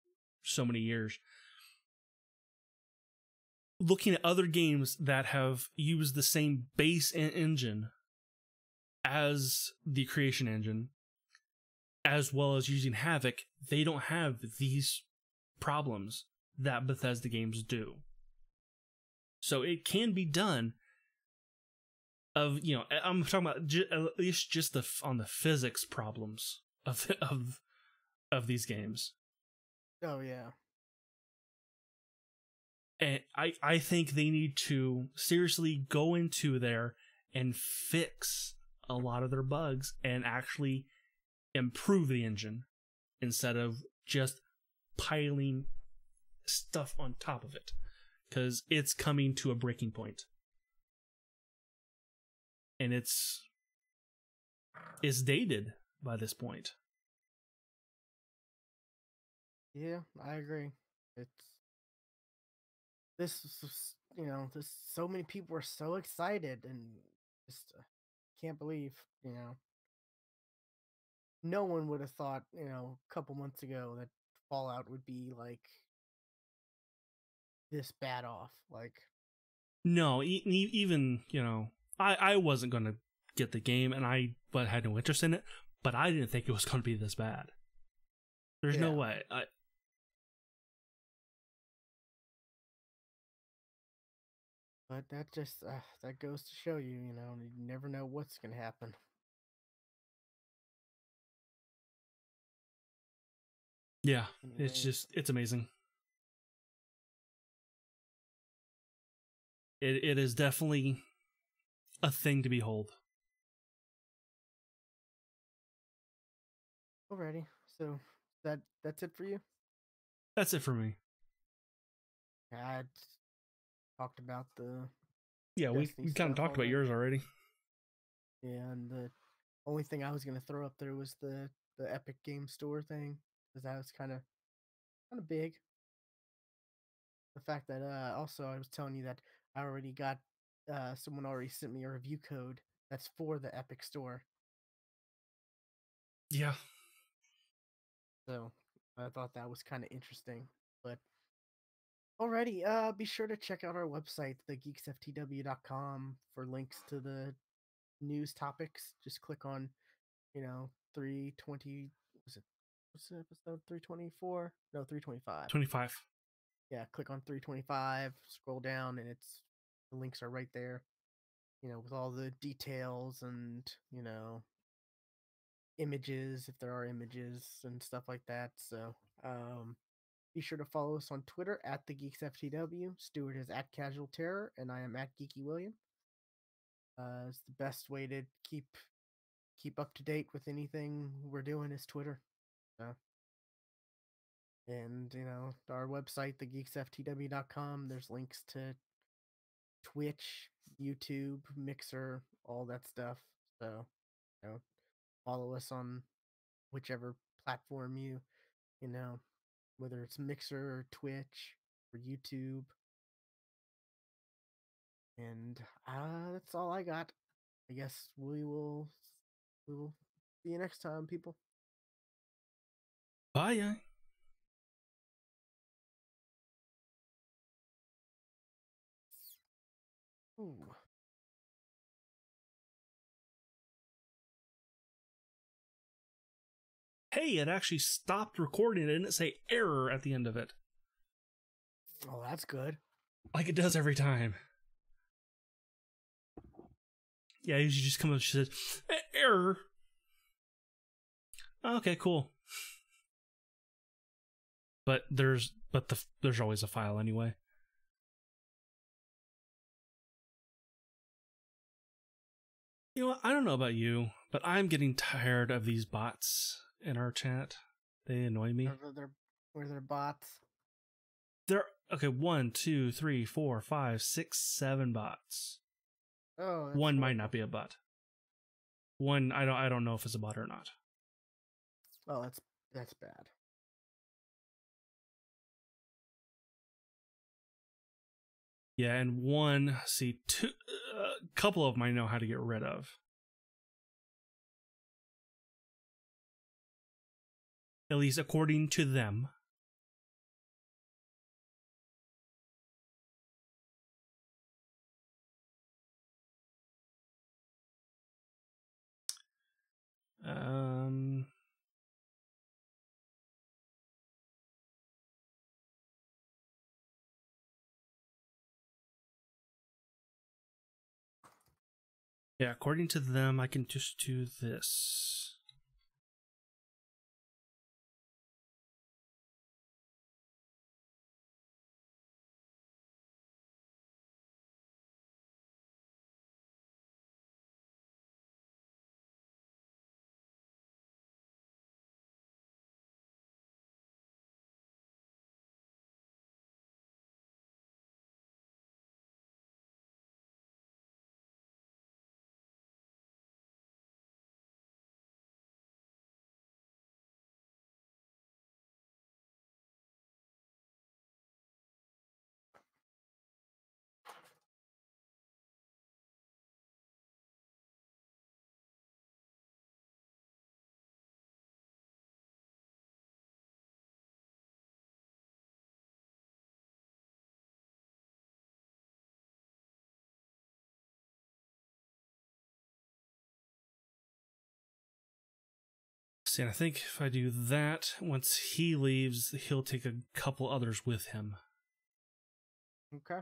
so many years. Looking at other games that have used the same base engine as the creation engine, as well as using Havoc, they don't have these problems that Bethesda games do. So it can be done. I'm talking about at least just on the physics problems of these games. Oh yeah. And I think they need to seriously go into there and fix a lot of their bugs and actually improve the engine instead of just piling stuff on top of it, because it's coming to a breaking point. And it's dated by this point. Yeah, I agree. This so many people were so excited and just can't believe, no one would have thought, a couple months ago that Fallout would be like this bad off. Like, No, even, I wasn't going to get the game and but had no interest in it, but I didn't think it was going to be this bad. There's no way. But that just that goes to show you, you never know what's gonna happen. Yeah, Anyways. it's amazing. It is definitely a thing to behold. Alrighty, so that's it for you. That's it for me. I talked about the Yeah, we Destiny kind of stuff talked about already. yours already. And the only thing I was gonna throw up there was the Epic Game Store thing, because that was kind of big. The fact that also I was telling you that I already got someone already sent me a review code that's for the Epic Store. Yeah. So I thought that was kind of interesting. But alrighty, be sure to check out our website, thegeeksftw.com, for links to the news topics. Just click on, 320. Was it? What's the episode 324? No, 325. 25. Yeah, click on 325. Scroll down, and the links are right there. With all the details and images, if there are images and stuff like that. So, be sure to follow us on Twitter at the GeeksFTW. Stuart is at Casual Terror, and I am at Geeky William. It's the best way to keep up to date with anything we're doing is Twitter. So, and our website, thegeeksftw.com. There's links to Twitch, YouTube, Mixer, all that stuff. So, you know, follow us on whichever platform you know, whether it's Mixer or Twitch or YouTube. And that's all I got. I guess we will see you next time, people. Bye. Ooh. Hey, it actually stopped recording. It didn't say error at the end of it, Oh, that's good. like it does every time. Yeah, you should just come up and says error. Okay, cool. But there's always a file anyway. You know what? I don't know about you, but I'm getting tired of these bots in our chat. They annoy me. Were there bots? There. Okay, 1, 2, 3, 4, 5, 6, 7 bots. Oh, that's One might horrible. not be a bot. One, I don't know if it's a bot or not. Oh, that's bad. Yeah, and one, see, two, a couple of them I know how to get rid of. At least according to them. Um, yeah, according to them, I can just do this. See, and I think if I do that, once he leaves, he'll take a couple others with him. Okay.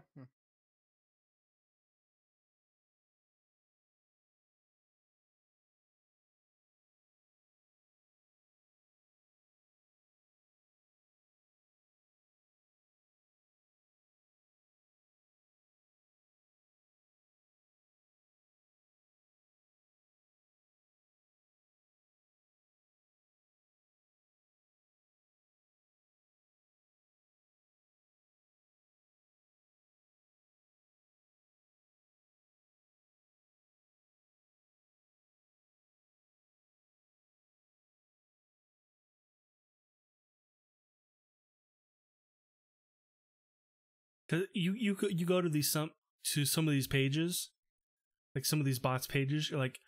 Cause you go to some of these pages, like some of these bots pages, you're like,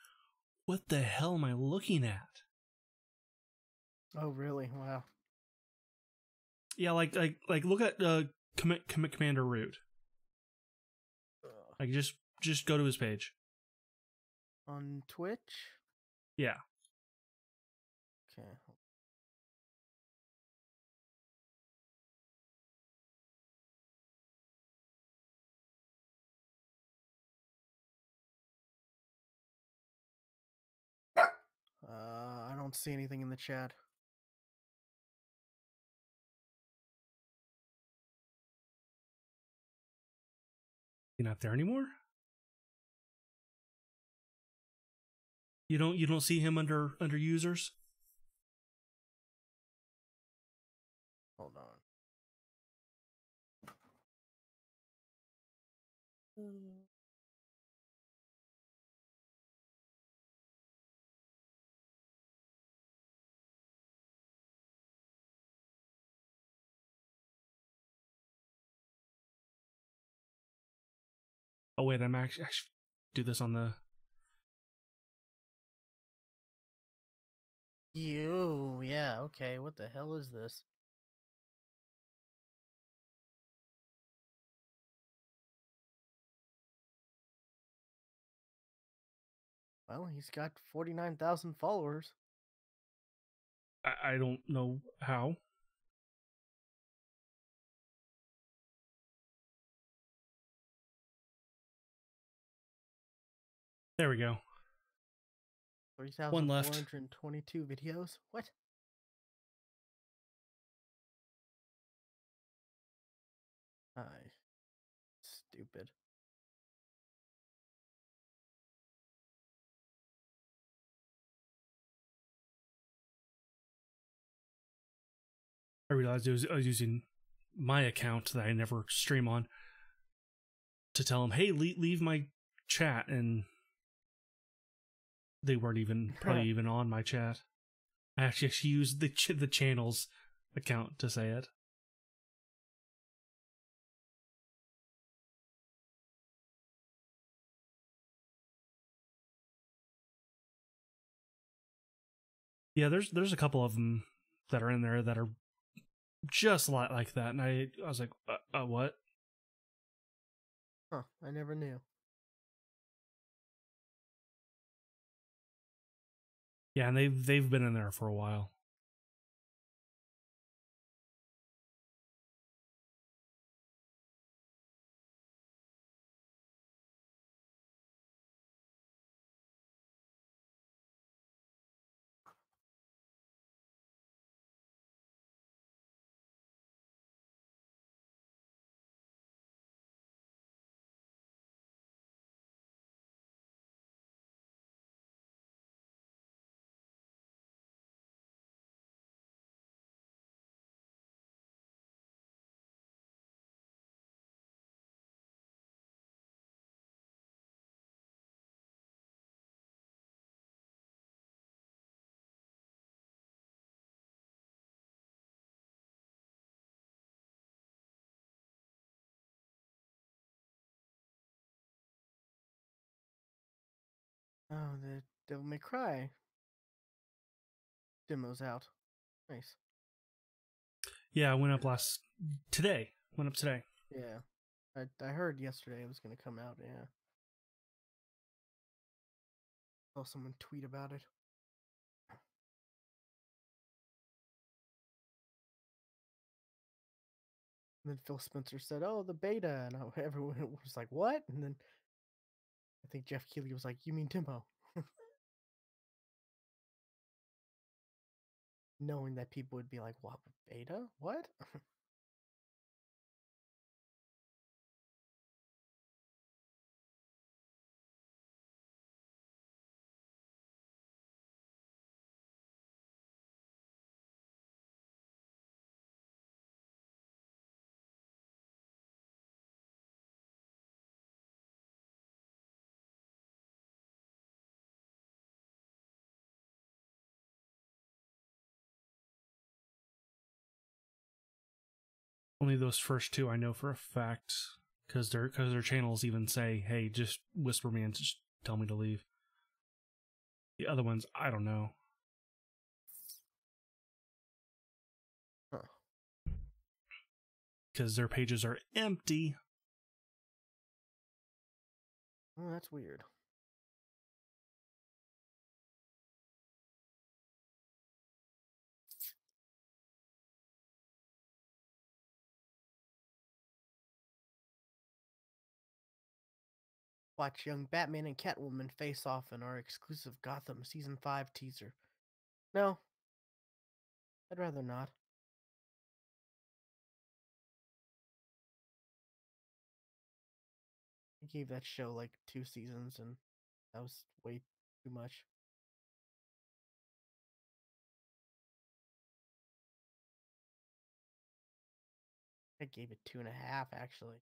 what the hell am I looking at? Oh, really? Wow. Yeah, like look at Commander Root. Ugh. Like just go to his page. On Twitch? Yeah. Okay. I don't see anything in the chat. You're not there anymore? You don't see him under users? Hold on. Hmm. Oh wait, I should do this on the. Yeah, okay. What the hell is this? Well, he's got 49,000 followers. I don't know how. There we go. One left. 3,422 videos? What? Stupid. I realized I was using my account that I never stream on to tell him, hey, leave my chat, and they weren't even probably even on my chat. I actually used the channel's account to say it. Yeah, there's a couple of them that are in there that are just like that, and I was like, what? Huh, I never knew. Yeah, and they've been in there for a while. Oh, the Devil May Cry demo's out. Nice. Yeah, I went up today. Went up today. Yeah. I heard yesterday it was going to come out, yeah. Saw someone tweet about it. And then Phil Spencer said, "Oh, the beta," and everyone was like, "What?" And then I think Jeff Keighley was like, "You mean demo?" Knowing that people would be like, "What, beta? What?" Only those first two I know for a fact, because their channels even say, "Hey, just whisper me and just tell me to leave." The other ones, I don't know. Huh. Because their pages are empty. Oh, that's weird. Watch young Batman and Catwoman face off in our exclusive Gotham Season 5 teaser. No, I'd rather not. I gave that show like 2 seasons, and that was way too much. I gave it 2.5, actually.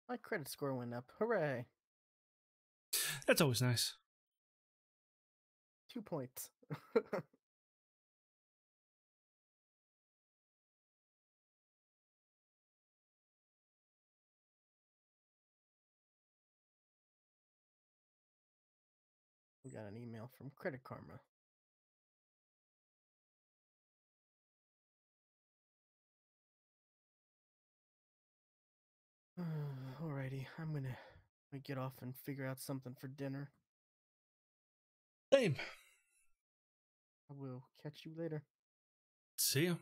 My credit score went up. Hooray! That's always nice. 2 points. We got an email from Credit Karma. Alrighty, I'm gonna get off and figure out something for dinner. Same. I will catch you later. See ya.